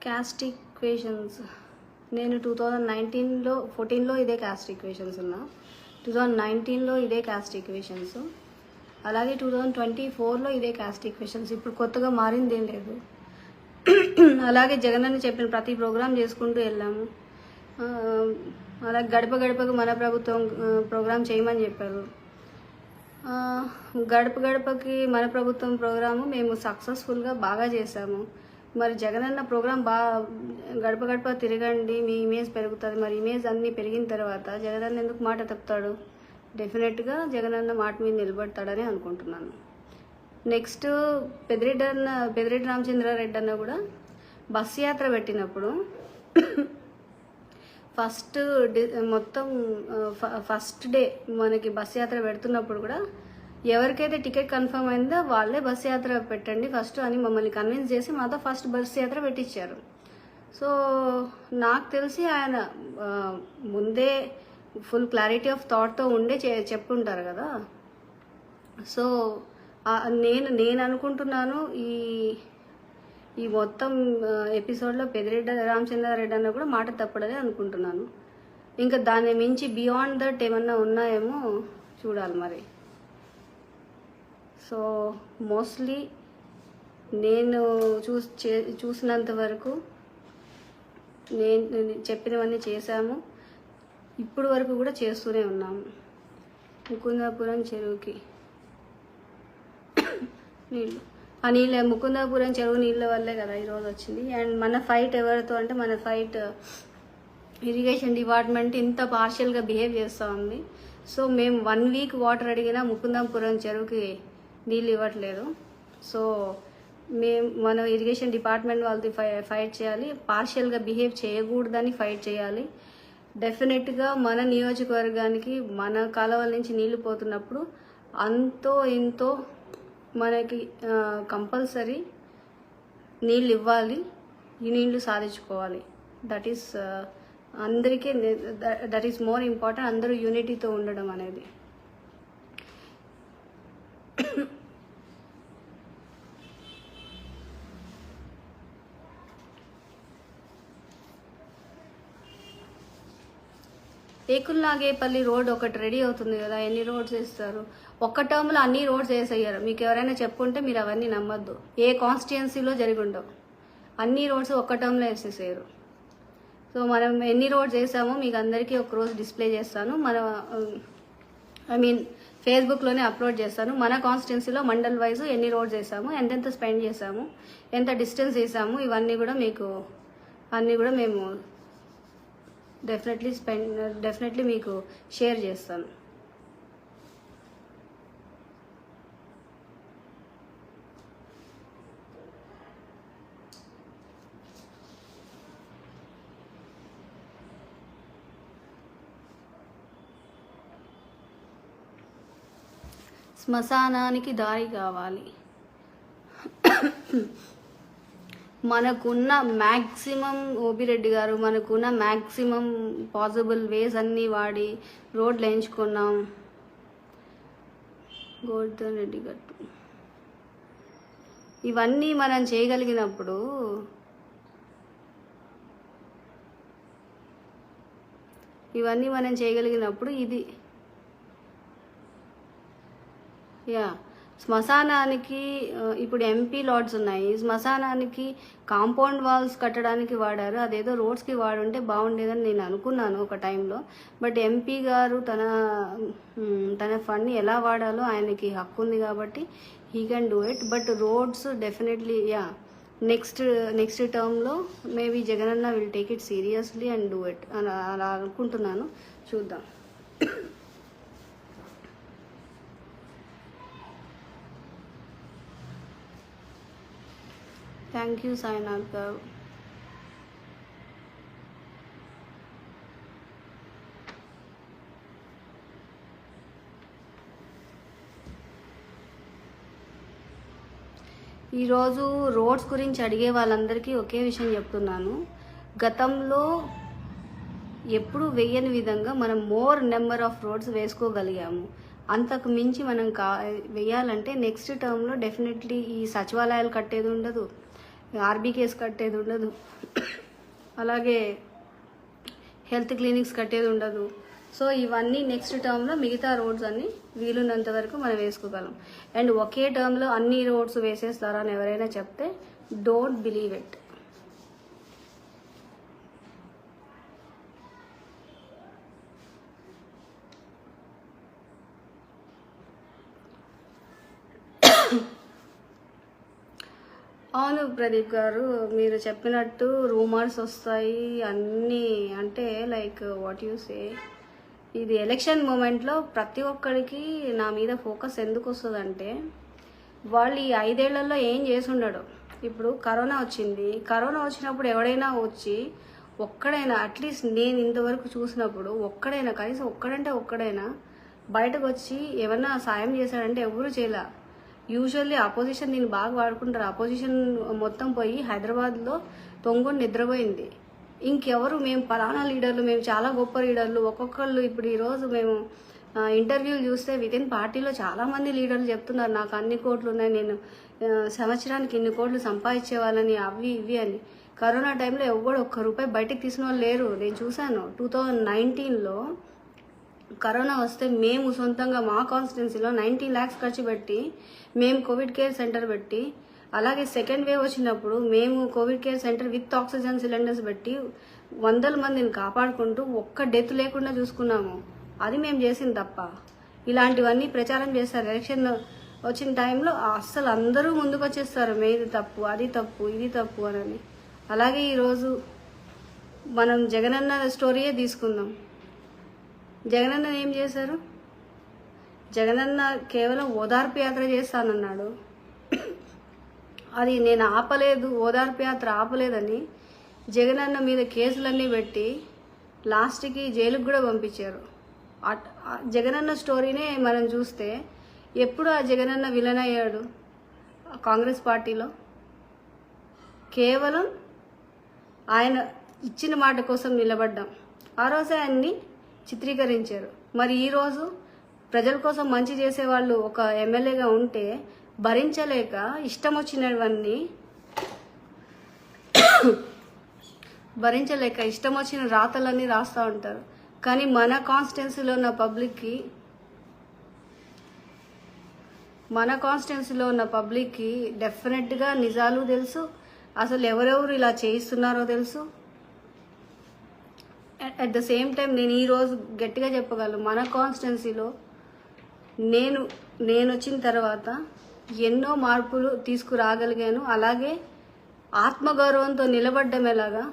Caste equations. నేను 2014లో ఇదే క్యాస్ట్ ఈక్వేషన్స్ ఉన్నా, 2019లో ఇదే క్యాస్ట్ ఈక్వేషన్స్, అలాగే 2024లో ఇదే క్యాస్ట్ ఈక్వేషన్స్. ఇప్పుడు కొత్తగా మారింది ఏం లేదు. అలాగే జగనన్న చెప్పిన ప్రతి ప్రోగ్రాం చేసుకుంటూ వెళ్ళాము. అలాగే గడప గడపకు మన ప్రభుత్వం ప్రోగ్రాం చేయమని చెప్పారు. గడప గడపకి మన ప్రభుత్వం ప్రోగ్రాము మేము సక్సెస్ఫుల్గా బాగా చేసాము. మరి జగనన్న ప్రోగ్రాం గడప గడప తిరగండి మీ ఇమేజ్ పెరుగుతుంది. మరి ఇమేజ్ అన్నీ పెరిగిన తర్వాత జగనన్న ఎందుకు మాట తప్పుతాడు? డెఫినెట్గా జగనన్న మాట మీద నిలబడతాడని అనుకుంటున్నాను. నెక్స్ట్ పెద్దిరెడ్డి రామచంద్రారెడ్డి అన్న కూడా బస్సు యాత్ర పెట్టినప్పుడు మొత్తం ఫస్ట్ డే మనకి బస్ యాత్ర పెడుతున్నప్పుడు కూడా ఎవరికైతే టికెట్ కన్ఫర్మ్ అయిందో వాళ్ళే బస్ యాత్ర పెట్టండి ఫస్ట్ అని మమ్మల్ని కన్విన్స్ చేసి మాతో ఫస్ట్ బస్ యాత్ర పెట్టించారు. సో నాకు తెలిసి ఆయన ముందే ఫుల్ క్లారిటీ ఆఫ్ థాట్తో ఉండే చెప్పుంటారు కదా. సో నేను అనుకుంటున్నాను ఈ మొత్తం ఎపిసోడ్లో పెద్దిరెడ్డి రామచంద్రారెడ్డి అన్న కూడా మాట తప్పడదే అనుకుంటున్నాను. ఇంకా దాన్ని మించి బియాండ్ దట్ ఏమన్నా ఉన్నాయేమో చూడాలి మరి. సో మోస్ట్లీ నేను చూసినంత వరకు నేను చెప్పినవన్నీ చేశాము, ఇప్పుడు వరకు కూడా చేస్తూనే ఉన్నాము. ముకుందాపురం చెరువుకి నీళ్ళు ముకుందాపురం చెరువు నీళ్ళ వల్లే కదా ఈరోజు వచ్చింది. అండ్ మన ఫైట్ ఎవరితో అంటే మన ఫైట్ ఇరిగేషన్ డిపార్ట్మెంట్ ఇంత పార్షియల్గా బిహేవ్ చేస్తూ ఉంది. సో మేము 1 వీక్ వాటర్ అడిగినా ముకుందాపురం చెరువుకి నీళ్ళు ఇవ్వట్లేదు. సో మన ఇరిగేషన్ డిపార్ట్మెంట్ వాళ్ళతో ఫైట్ చేయాలి, పార్షియల్గా బిహేవ్ చేయకూడదని ఫైట్ చేయాలి. డెఫినెట్గా మన నియోజకవర్గానికి మన కాలువల నుంచి నీళ్లు పోతున్నప్పుడు అంతో ఇంతో మనకి కంపల్సరీ నీళ్ళు ఇవ్వాలి, ఈ నీళ్లు సాధించుకోవాలి. That is more important. అందరూ యూనిటీతో ఉండడం అనేది. ఏకుల్నాగేపల్లి రోడ్ ఒకటి రెడీ అవుతుంది కదా, ఎన్ని రోడ్స్ వేస్తారు? ఒక్క టర్మ్లో అన్ని రోడ్స్ వేసేయ్యారు. మీకు ఎవరైనా చెప్పుంటే మీరు అవన్నీ నమ్మద్దు. ఏ కాన్స్టిట్యుయెన్సీలో జరిగి ఉండవు. అన్ని రోడ్స్ ఒక్క టర్మ్లో వేసేసారు. సో మనం ఎన్ని రోడ్స్ వేసామో మీకు అందరికీ ఒక రోజు డిస్ప్లే చేస్తాను. ఫేస్బుక్లోనే అప్లోడ్ చేస్తాను. మన కాన్స్టిట్యున్సీలో మండల్ వైజ్ ఎన్ని రోడ్స్ వేసాము, ఎంతెంత స్పెండ్ చేసాము, ఎంత డిస్టెన్స్ వేసాము, ఇవన్నీ కూడా మేము డెఫినెట్లీ మీకు షేర్ చేస్తాను. శ్మశానానికి దారి కావాలి. మనకున్న మ్యాక్సిమం ఓబిరెడ్డి గారు మనకున్న మ్యాక్సిమం పాసిబుల్ వేస్ అన్నీ వాడి రోడ్లు వేయించుకున్నాం. గోవర్ధన్ రెడ్డి గట్టు ఇవన్నీ మనం చేయగలిగినప్పుడు ఇది శ్మశానానికి ఇప్పుడు ఎంపీ లాట్స్ ఉన్నాయి. శ్మశానానికి కాంపౌండ్ వాల్స్ కట్టడానికి వాడారు. అదేదో రోడ్స్కి వాడుంటే బాగుండేదని నేను అనుకున్నాను ఒక టైంలో. బట్ ఎంపీ గారు తన ఫండ్ని ఎలా వాడాలో ఆయనకి హక్కు ఉంది కాబట్టి he can do it. But roads definitely next టర్మ్లో మేబీ జగనన్న will take it seriously and do it అలా అనుకుంటున్నాను. చూద్దాం. థ్యాంక్ యూ సాయినాథ్ గారు. ఈరోజు రోడ్స్ గురించి అడిగే వాళ్ళందరికీ ఒకే విషయం చెప్తున్నాను. గతంలో ఎప్పుడు వేయని విధంగా మనం మోర్ నెంబర్ ఆఫ్ రోడ్స్ వేసుకోగలిగాము. అంతకు మించి మనం వేయాలంటే నెక్స్ట్ టర్మ్లో డెఫినెట్లీ ఈ సచివాలయాలు కట్టేది ఉండదు, ఆర్బీకేస్ కట్టేది ఉండదు, అలాగే హెల్త్ క్లినిక్స్ కట్టేది ఉండదు. సో ఇవన్నీ నెక్స్ట్ టర్మ్లో మిగతా రోడ్స్ అన్నీ వీలున్నంత వరకు మనం వేసుకోగలం. అండ్ ఒకే టర్మ్లో అన్ని రోడ్స్ వేసేస్తారని ఎవరైనా చెప్తే డోంట్ బిలీవ్ ఇట్. అవును ప్రదీప్ గారు, మీరు చెప్పినట్టు రూమర్స్ వస్తాయి అన్నీ. అంటే లైక్ వాట్ యూ సే, ఇది ఎలక్షన్ మూమెంట్లో ప్రతి ఒక్కరికి నా మీద ఫోకస్ ఎందుకు వస్తుందంటే, వాళ్ళు ఈ 5 ఏళ్లలో ఏం చేసి ఉండడు. ఇప్పుడు కరోనా వచ్చింది, కరోనా వచ్చినప్పుడు ఎవడైనా వచ్చి ఒక్కడైనా, అట్లీస్ట్ నేను ఇంతవరకు చూసినప్పుడు ఒక్కడైనా, కనీసం ఒక్కడైనా బయటకు వచ్చి ఏమన్నా సాయం చేశాడంటే ఎవరు చేయలే. యూజువల్లీ అపోజిషన్ దీన్ని బాగా వాడుకుంటారు. అపోజిషన్ మొత్తం పోయి హైదరాబాద్లో తొంగుని నిద్రపోయింది. ఇంకెవరు మేము పలానా లీడర్లు, మేము చాలా గొప్ప లీడర్లు, ఒక్కొక్కళ్ళు ఇప్పుడు ఈరోజు మేము ఇంటర్వ్యూలు చూస్తే వితిన్ పార్టీలో చాలామంది లీడర్లు చెప్తున్నారు నాకు అన్ని కోట్లు ఉన్నాయి, నేను సంవత్సరానికి ఇన్ని కోట్లు సంపాదించే వాళ్ళని, అవి ఇవి అని. కరోనా టైంలో ఎవరు ₹1 బయటకు తీసిన వాళ్ళు లేరు. నేను చూశాను 2019లో కరోనా వస్తే మేము సొంతంగా మా కాన్స్టిట్యున్సీలో 19 lakhs ఖర్చు పెట్టి మేము కోవిడ్ కేర్ సెంటర్ పెట్టి, అలాగే సెకండ్ వేవ్ వచ్చినప్పుడు మేము Covid care centre with oxygen cylinders పెట్టి 100 మందిని కాపాడుకుంటూ ఒక్క డెత్ లేకుండా చూసుకున్నాము. అది మేము చేసింది తప్ప. ఇలాంటివన్నీ ప్రచారం చేస్తారు. ఎలక్షన్ వచ్చిన టైంలో అస్సలు అందరూ ముందుకు వచ్చేస్తారు, మీది తప్పు, అది తప్పు, ఇది తప్పు అని. అలాగే ఈరోజు మనం జగనన్న స్టోరీయే తీసుకుందాం. జగనన్న ఏం చేశారు? జగనన్న కేవలం ఓదార్పు యాత్ర చేస్తానన్నాడు. అది నేను ఆపలేదు, ఓదార్పు యాత్ర ఆపలేదని జగనన్న మీద కేసులన్నీ పెట్టి లాస్ట్కి జైలుకు కూడా పంపించారు. జగనన్న స్టోరీనే మనం చూస్తే ఎప్పుడు ఆ జగనన్న విలన్ అయ్యాడు కాంగ్రెస్ పార్టీలో? కేవలం ఆయన ఇచ్చిన మాట కోసం నిలబడ్డాం. ఆ రోజే ఆయన్ని చిత్రీకరించారు. మరి ఈరోజు ప్రజల కోసం మంచి చేసేవాళ్ళు ఒక ఎమ్మెల్యేగా ఉంటే భరించలేక ఇష్టం వచ్చిన రాతలన్నీ రాస్తూ ఉంటారు. కానీ మన కాన్స్టిట్యున్సీలో ఉన్న పబ్లిక్కి డెఫినెట్గా నిజాలు తెలుసు, అసలు ఎవరెవరు ఇలా చేయిస్తున్నారో తెలుసు. అట్ ద సేమ్ టైం నేను ఈరోజు గట్టిగా చెప్పగలను, మన కాన్స్టిట్యున్సీలో నేను వచ్చిన తర్వాత ఎన్నో మార్పులు తీసుకురాగలిగాను. అలాగే ఆత్మగౌరవంతో నిలబడ్డం ఎలాగా,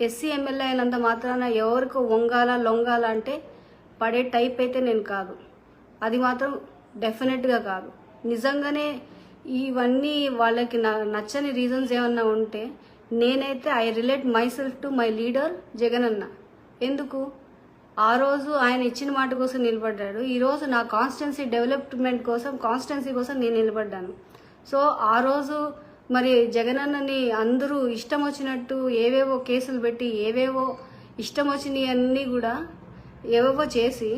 ఎస్సీ ఎమ్మెల్యే అయినంత మాత్రాన ఎవరికో వంగాల లొంగాల అంటే పడే టైప్ అయితే నేను కాదు. అది మాత్రం డెఫినెట్గా కాదు. నిజంగానే ఇవన్నీ వాళ్ళకి నచ్చని రీజన్స్ ఏమన్నా ఉంటే నేనైతే I relate my self to my leader Jagananna. ఎందుకు? ఆ రోజు ఆయన ఇచ్చిన మాట కోసం నిలబడ్డాడు. ఈరోజు నా కాన్స్టిట్యున్సీ డెవలప్మెంట్ కోసం, కాన్స్టిట్యున్సీ కోసం నేను నిలబడ్డాను. సో ఆ రోజు మరి జగనన్నని అందరూ ఇష్టం వచ్చినట్టు ఏవేవో కేసులు పెట్టి, ఏవేవో ఇష్టం వచ్చినవి అన్నీ కూడా ఏవేవో చేసి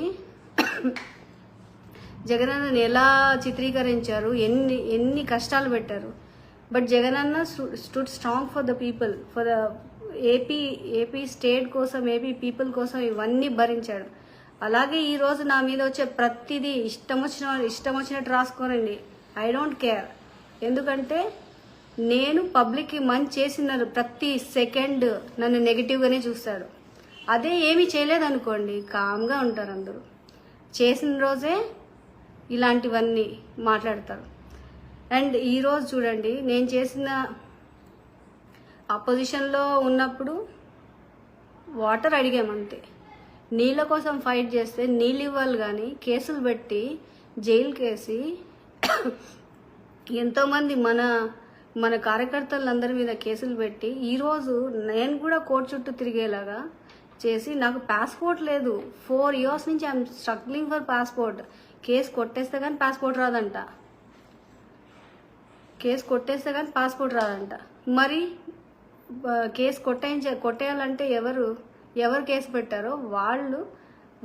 జగనన్నని ఎలా చిత్రీకరించారు, ఎన్ని కష్టాలు పెట్టారు. But Jagananna stood strong for the people, for the AP state కోసం, ఏపీ పీపుల్ కోసం ఇవన్నీ భరించాడు. అలాగే ఈరోజు నా మీద వచ్చే ప్రతిదీ ఇష్టం వచ్చినట్టు రాసుకోనండి, ఐ డోంట్ కేర్. ఎందుకంటే నేను పబ్లిక్కి మంచి చేసిన ప్రతి సెకండ్ నన్ను నెగిటివ్గానే చూస్తాడు. అదే ఏమీ చేయలేదనుకోండి, కామ్గా ఉంటారు అందరూ. చేసిన రోజే ఇలాంటివన్నీ మాట్లాడతారు. అండ్ ఈరోజు చూడండి, నేను చేసిన అపోజిషన్లో ఉన్నప్పుడు వాటర్ అడిగామంతే. నీళ్ళ కోసం ఫైట్ చేస్తే నీళ్ళు ఇవ్వాలి కానీ కేసులు పెట్టి జైలుకి వేసి ఎంతోమంది మన కార్యకర్తలందరి మీద కేసులు పెట్టి ఈరోజు నేను కూడా కోర్టు చుట్టూ తిరిగేలాగా చేసి నాకు పాస్పోర్ట్ లేదు. 4 years నుంచి I'm struggling for passport. Case కొట్టేస్తే కానీ పాస్పోర్ట్ రాదంట. మరి కేసు కొట్టేయాలంటే ఎవరు కేసు పెట్టారో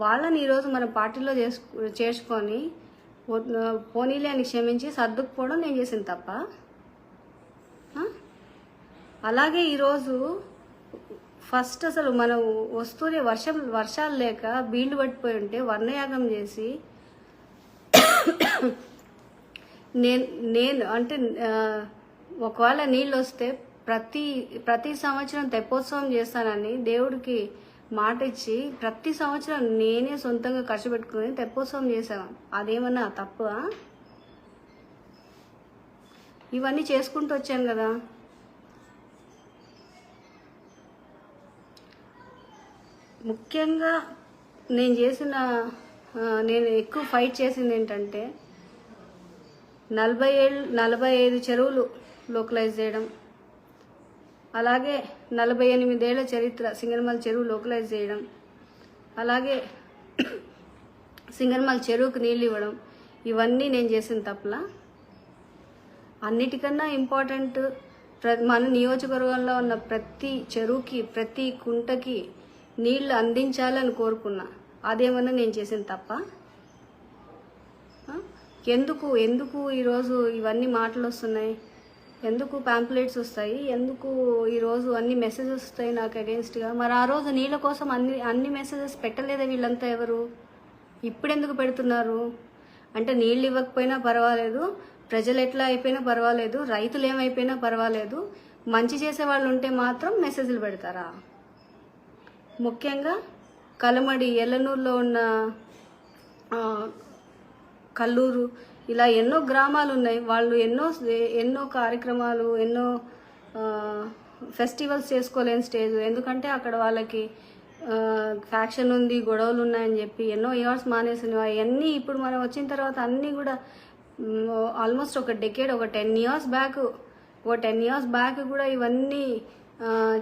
వాళ్ళని ఈరోజు మన పార్టీలో చేర్చుకొని పోనీలే అని క్షమించి సర్దుకుపోవడం నేను చేసిన తప్ప. అలాగే ఈరోజు ఫస్ట్ అసలు మనం వస్తూనే వర్షాలు లేక బీళ్లు పట్టిపోయి ఉంటే వర్ణయాగం చేసి నేను అంటే ఒకవేళ నీళ్ళు వస్తే ప్రతి సంవత్సరం తెప్పోత్సవం చేస్తానని దేవుడికి మాట ఇచ్చి ప్రతి సంవత్సరం నేనే సొంతంగా ఖర్చు పెట్టుకుని తెప్పోత్సవం చేశాను. అదేమన్నా తప్ప? ఇవన్నీ చేసుకుంటూ వచ్చాను కదా. ముఖ్యంగా నేను ఎక్కువ ఫైట్ చేసింది ఏంటంటే 45 చెరువులు లోకలైజ్ చేయడం, అలాగే 48 ఏళ్ల చరిత్ర సింగనమల చెరువు లోకలైజ్ చేయడం, అలాగే సింగనమల చెరువుకు నీళ్ళు ఇవ్వడం, ఇవన్నీ నేను చేసిన తప్పలా. అన్నిటికన్నా ఇంపార్టెంట్ మన నియోజకవర్గంలో ఉన్న ప్రతి చెరువుకి ప్రతి కుంటకి నీళ్లు అందించాలని కోరుకున్నా. అదేమన్నా నేను చేసిన తప్ప? ఎందుకు ఈరోజు ఇవన్నీ మాటలు వస్తున్నాయి? ఎందుకు ప్యాంప్లెట్స్ వస్తాయి? ఎందుకు ఈరోజు అన్ని మెసేజెస్ వస్తాయి నాకు అగెన్స్ట్గా? మరి ఆ రోజు నీళ్ళ కోసం అన్ని మెసేజెస్ పెట్టలేదా వీళ్ళంతా? ఎవరు ఇప్పుడెందుకు పెడుతున్నారు? అంటే నీళ్ళు ఇవ్వకపోయినా పర్వాలేదు, ప్రజలు ఎట్లా అయిపోయినా పర్వాలేదు, రైతులు ఏమైపోయినా పర్వాలేదు, మంచి చేసే వాళ్ళు ఉంటే మాత్రం మెసేజ్లు పెడతారా? ముఖ్యంగా కలమడి, ఎల్లనూరులో ఉన్న కల్లూరు, ఇలా ఎన్నో గ్రామాలు ఉన్నాయి. వాళ్ళు ఎన్నో కార్యక్రమాలు, ఎన్నో ఫెస్టివల్స్ చేసుకోలేని స్టేజ్. ఎందుకంటే అక్కడ వాళ్ళకి ఫ్యాక్షన్ ఉంది, గొడవలు ఉన్నాయని చెప్పి ఎన్నో ఇయర్స్ మానేసినవి. అవన్నీ ఇప్పుడు మనం వచ్చిన తర్వాత అన్నీ కూడా ఆల్మోస్ట్ ఒక 10 ఇయర్స్ బ్యాక్ కూడా ఇవన్నీ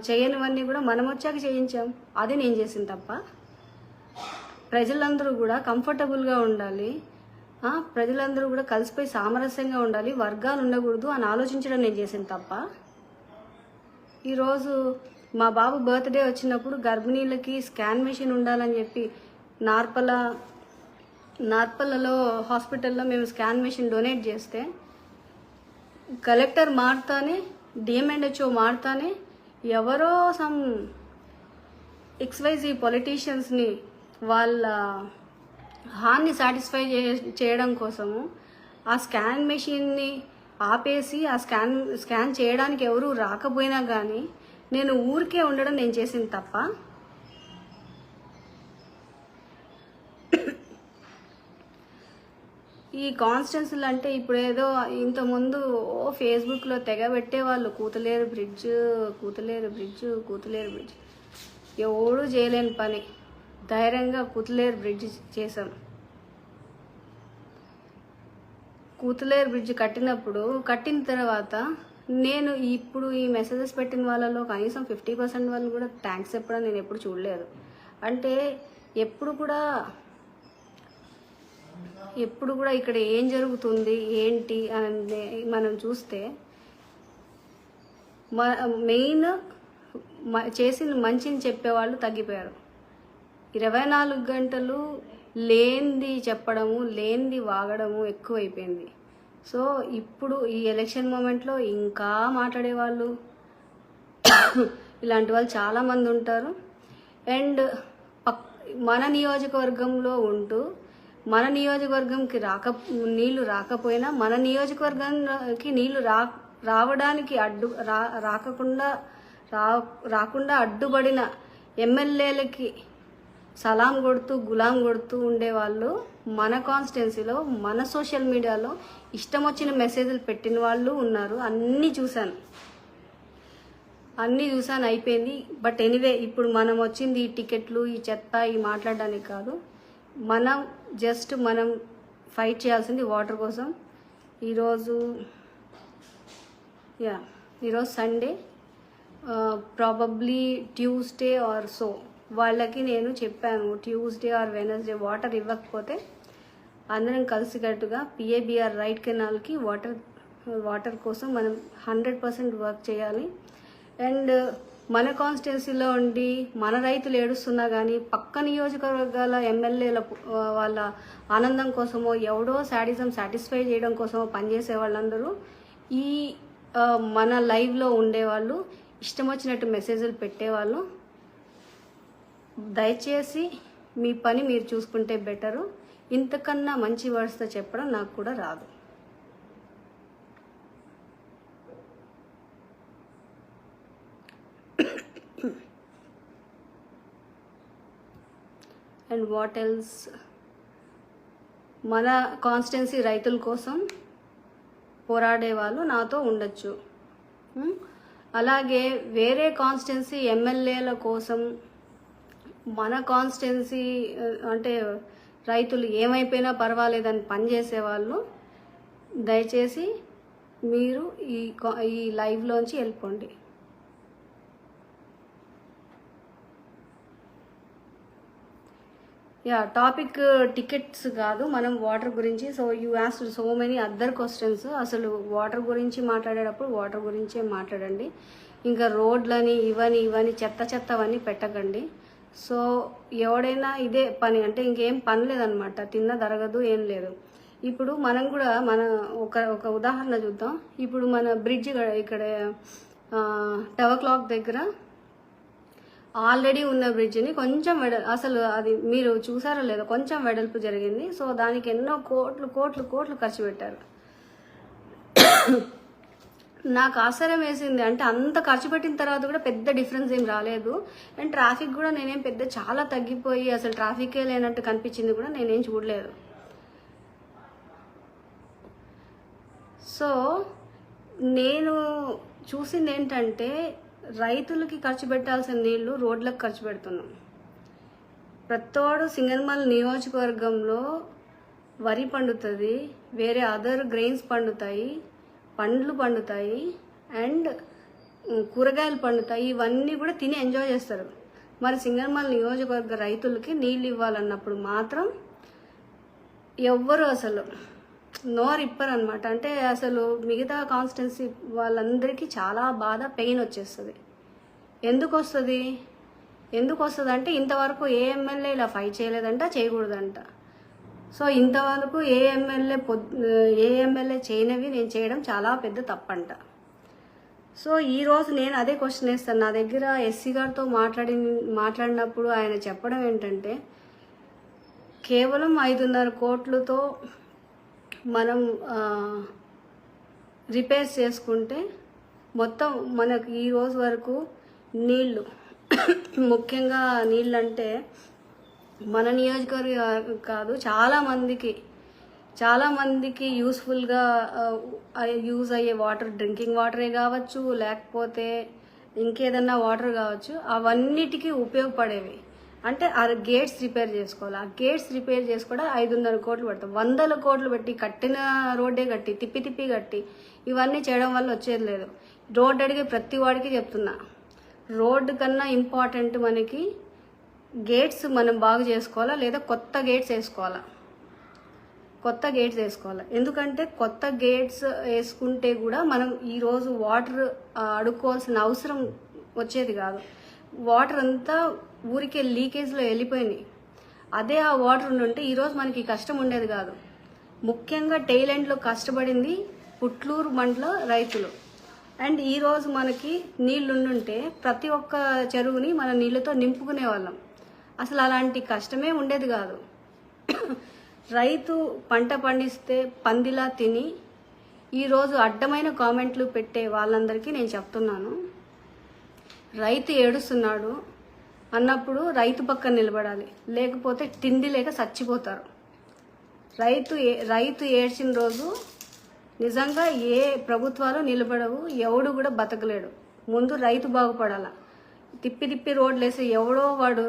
చేయనివన్నీ కూడా మనం వచ్చాక చేయించాం. అది నేను చేసిన తప్ప. ప్రజలందరూ కూడా కంఫర్టబుల్గా ఉండాలి, ప్రజలందరూ కూడా కలిసిపోయి సామరస్యంగా ఉండాలి, వర్గాలు ఉండకూడదు అని ఆలోచించడం నేను చేసిన తప్ప. ఈరోజు మా బాబు బర్త్డే వచ్చినప్పుడు గర్భిణీలకి స్కాన్ మెషిన్ ఉండాలని చెప్పి నార్పల్లలో హాస్పిటల్లో మేము స్కాన్ మెషిన్ డొనేట్ చేస్తే కలెక్టర్ మారుతానే, డిఎంఎండ్హెచ్ఓ మారుతానే ఎవరో సమ్ XYZ పొలిటీషియన్స్ని వాళ్ళ హార్న్ని సాటిస్ఫై చేయడం కోసము ఆ స్కాన్ మెషిన్ని ఆపేసి ఆ స్కాన్ చేయడానికి ఎవరు రాకపోయినా కానీ నేను ఊరికే ఉండడం నేను చేసింది తప్ప. ఈ కాన్స్టిట్యున్సీలు అంటే ఇప్పుడు ఏదో ఇంతకుముందు ఫేస్బుక్లో తెగ పెట్టేవాళ్ళు, కూతలేరు బ్రిడ్జ్. ఎవడు చేయలేని పని ధైర్యంగా కూతలేరు బ్రిడ్జ్ చేసాం. కూతలేరు బ్రిడ్జ్ కట్టిన తర్వాత నేను ఇప్పుడు ఈ మెసేజెస్ పెట్టిన వాళ్ళలో కనీసం 50% వాళ్ళు కూడా థ్యాంక్స్ చెప్పడం నేను ఎప్పుడు చూడలేదు. అంటే ఎప్పుడు కూడా ఇక్కడ ఏం జరుగుతుంది ఏంటి అని మనం చూస్తే మెయిన్ చేసిన మంచిని చెప్పేవాళ్ళు తగ్గిపోయారు. 24 గంటలు లేనిది చెప్పడము, లేనిది వాగడము ఎక్కువైపోయింది. సో ఇప్పుడు ఈ ఎలక్షన్ మూమెంట్లో ఇంకా మాట్లాడేవాళ్ళు ఇలాంటి వాళ్ళు చాలామంది ఉంటారు. అండ్ మన నియోజకవర్గంలో ఉంటూ మన నియోజకవర్గంకి నీళ్లు రాకపోయినా మన నియోజకవర్గానికి నీళ్లు రావడానికి రాకుండా అడ్డుపడిన ఎమ్మెల్యేలకి సలాం కొడుతూ గులాం కొడుతూ ఉండేవాళ్ళు మన కాన్స్టిట్యున్సీలో, మన సోషల్ మీడియాలో ఇష్టం వచ్చిన మెసేజ్లు పెట్టిన వాళ్ళు ఉన్నారు. అన్నీ చూశాను, అయిపోయింది. బట్ ఎనీవే, ఇప్పుడు మనం వచ్చింది ఈ టికెట్లు, ఈ చెత్త, ఈ మాట్లాడడానికి కాదు. మనం ఫైట్ చేయాల్సింది వాటర్ కోసం. ఈరోజు Sunday, probably Tuesday or so వాళ్ళకి నేను చెప్పాను, ట్యూస్డే ఆర్ వెనస్డే వాటర్ ఇవ్వకపోతే అందరం కలిసికట్టుగా PABR రైట్ కెనాల్కి వాటర్ కోసం మనం 100% వర్క్ చేయాలి. అండ్ మన కాన్స్టిట్యున్సీలో ఉండి మన రైతులు ఏడుస్తున్నా కానీ పక్క నియోజకవర్గాల ఎమ్మెల్యేల వాళ్ళ ఆనందం కోసమో ఎవడో సాటిస్ఫై చేయడం కోసమో పనిచేసే వాళ్ళందరూ ఈ మన లైవ్లో ఉండేవాళ్ళు, ఇష్టం వచ్చినట్టు మెసేజ్లు పెట్టేవాళ్ళు. దయచేసి మీ పని మీరు చూసుకుంటే బెటరు. ఇంతకన్నా మంచి వర్డ్స్తో చెప్పడం నాకు కూడా రాదు. అండ్ వాట్ ఎల్స్, మన కాన్స్టిట్యున్సీ రైతుల కోసం పోరాడే వాళ్ళు నాతో ఉండొచ్చు. అలాగే వేరే కాన్స్టిట్యున్సీ ఎమ్మెల్యేల కోసం మన కాన్స్టిట్యున్సీ అంటే రైతులు ఏమైపోయినా పర్వాలేదని పనిచేసే వాళ్ళు దయచేసి మీరు ఈ లైవ్లోంచి వెళ్ళిపోండి. టాపిక్ టికెట్స్ కాదు, మనం వాటర్ గురించి. So you asked so many other questions. అసలు వాటర్ గురించి మాట్లాడేటప్పుడు వాటర్ గురించే మాట్లాడండి. ఇంకా రోడ్లని ఇవని చెత్తవన్నీ పెట్టకండి. సో ఎవడైనా ఇదే పని అంటే ఇంకేం పని లేదనమాట, తిన్న జరగదు ఏం లేదు. ఇప్పుడు మనం కూడా ఒక ఉదాహరణ చూద్దాం. ఇప్పుడు మన బ్రిడ్జ్ ఇక్కడ టవర్ క్లాక్ దగ్గర ఆల్రెడీ ఉన్న బ్రిడ్జిని కొంచెం అసలు అది మీరు చూసారో లేదో, కొంచెం వెడల్పు జరిగింది. సో దానికి ఎన్నో కోట్లు ఖర్చు పెట్టారు. నాకు ఆశ్చర్యం వేసింది, అంటే అంత ఖర్చు పెట్టిన తర్వాత కూడా పెద్ద డిఫరెన్స్ ఏం రాలేదు. అండ్ ట్రాఫిక్ కూడా నేనేం పెద్ద చాలా తగ్గిపోయి అసలు ట్రాఫికే లేనట్టు కనిపించింది కూడా నేనేం చూడలేదు. సో నేను చూసింది ఏంటంటే రైతులకి ఖర్చు పెట్టాల్సిన నీళ్లు రోడ్లకు ఖర్చు పెడుతున్నాం. ప్రతోడు సింగనమల నియోజకవర్గంలో వరి పండుతుంది, వేరే అదర్ గ్రెయిన్స్ పండుతాయి, పండ్లు పండుతాయి, అండ్ కూరగాయలు పండుతాయి. ఇవన్నీ కూడా తిని ఎంజాయ్ చేస్తారు. మరి సింగనమల నియోజకవర్గ రైతులకి నీళ్ళు ఇవ్వాలన్నప్పుడు మాత్రం ఎవ్వరు అసలు నోరు ఇప్పరనమాట. అంటే అసలు మిగతా కాన్స్టిట్యున్సీ వాళ్ళందరికీ చాలా బాధ, పెయిన్ వచ్చేస్తుంది. ఎందుకు వస్తుంది అంటే ఇంతవరకు ఏ ఎమ్మెల్యే ఇలా ఫైట్ చేయలేదంట, చేయకూడదంట. సో ఇంతవరకు ఏ ఎమ్మెల్యే చేయనివి నేను చేయడం చాలా పెద్ద తప్పంట. సో ఈరోజు నేను అదే క్వశ్చన్ వేస్తాను. నా దగ్గర ఎస్సీ గారితో మాట్లాడినప్పుడు ఆయన చెప్పడం ఏంటంటే కేవలం 5.5 కోట్లతో మనం రిపేర్స్ చేసుకుంటే మొత్తం మనకు ఈ రోజు వరకు నీళ్ళు ముఖ్యంగా నీళ్ళు అంటే మన నియోజకవర్గం కాదు, చాలామందికి యూస్ఫుల్గా యూజ్ అయ్యే వాటర్, డ్రింకింగ్ వాటరే కావచ్చు, లేకపోతే ఇంకేదన్నా వాటర్ కావచ్చు, అవన్నిటికీ ఉపయోగపడేవి. అంటే ఆ గేట్స్ రిపేర్ చేసుకోవాలి. ఆ గేట్స్ రిపేర్ చేసుకోవడం 5.5 కోట్లు పడతాం. 100 కోట్లు పెట్టి కట్టిన రోడ్డే కట్టి తిప్పి కట్టి ఇవన్నీ చేయడం వల్ల వచ్చేది లేదు. రోడ్డు అడిగే ప్రతి వాడికి చెప్తున్నా, రోడ్డు కన్నా ఇంపార్టెంట్ మనకి గేట్స్ మనం బాగు చేసుకోవాలా, లేదా కొత్త గేట్స్ వేసుకోవాలా. ఎందుకంటే కొత్త గేట్స్ వేసుకుంటే కూడా మనం ఈరోజు వాటర్ అడుక్కోవాల్సిన అవసరం వచ్చేది కాదు. వాటర్ అంతా ఊరికే లీకేజ్లో వెళ్ళిపోయినాయి. అదే ఆ వాటర్ ఉండుంటే ఈరోజు మనకి కష్టం ఉండేది కాదు. ముఖ్యంగా టైలెండ్లో కష్టపడింది పుట్లూరు మండల రైతులు. అండ్ ఈరోజు మనకి నీళ్లుండుంటే ప్రతి ఒక్క చెరువుని మన నీళ్ళతో నింపుకునే వాళ్ళం. అసలు అలాంటి కష్టమే ఉండేది కాదు. రైతు పంట పండిస్తే పందిలా తిని ఈరోజు అడ్డమైన కామెంట్లు పెట్టే వాళ్ళందరికీ నేను చెప్తున్నాను, రైతు ఏడుస్తున్నాడు అన్నప్పుడు రైతు పక్కన నిలబడాలి, లేకపోతే తిండి లేక చచ్చిపోతారు. రైతు ఏడ్చిన రోజు నిజంగా ఏ ప్రభుత్వాలు నిలబడవు, ఎవడు కూడా బతకలేడు. ముందు రైతు బాగుపడాల. తిప్పి రోడ్లు వేసి ఎవడో వాడు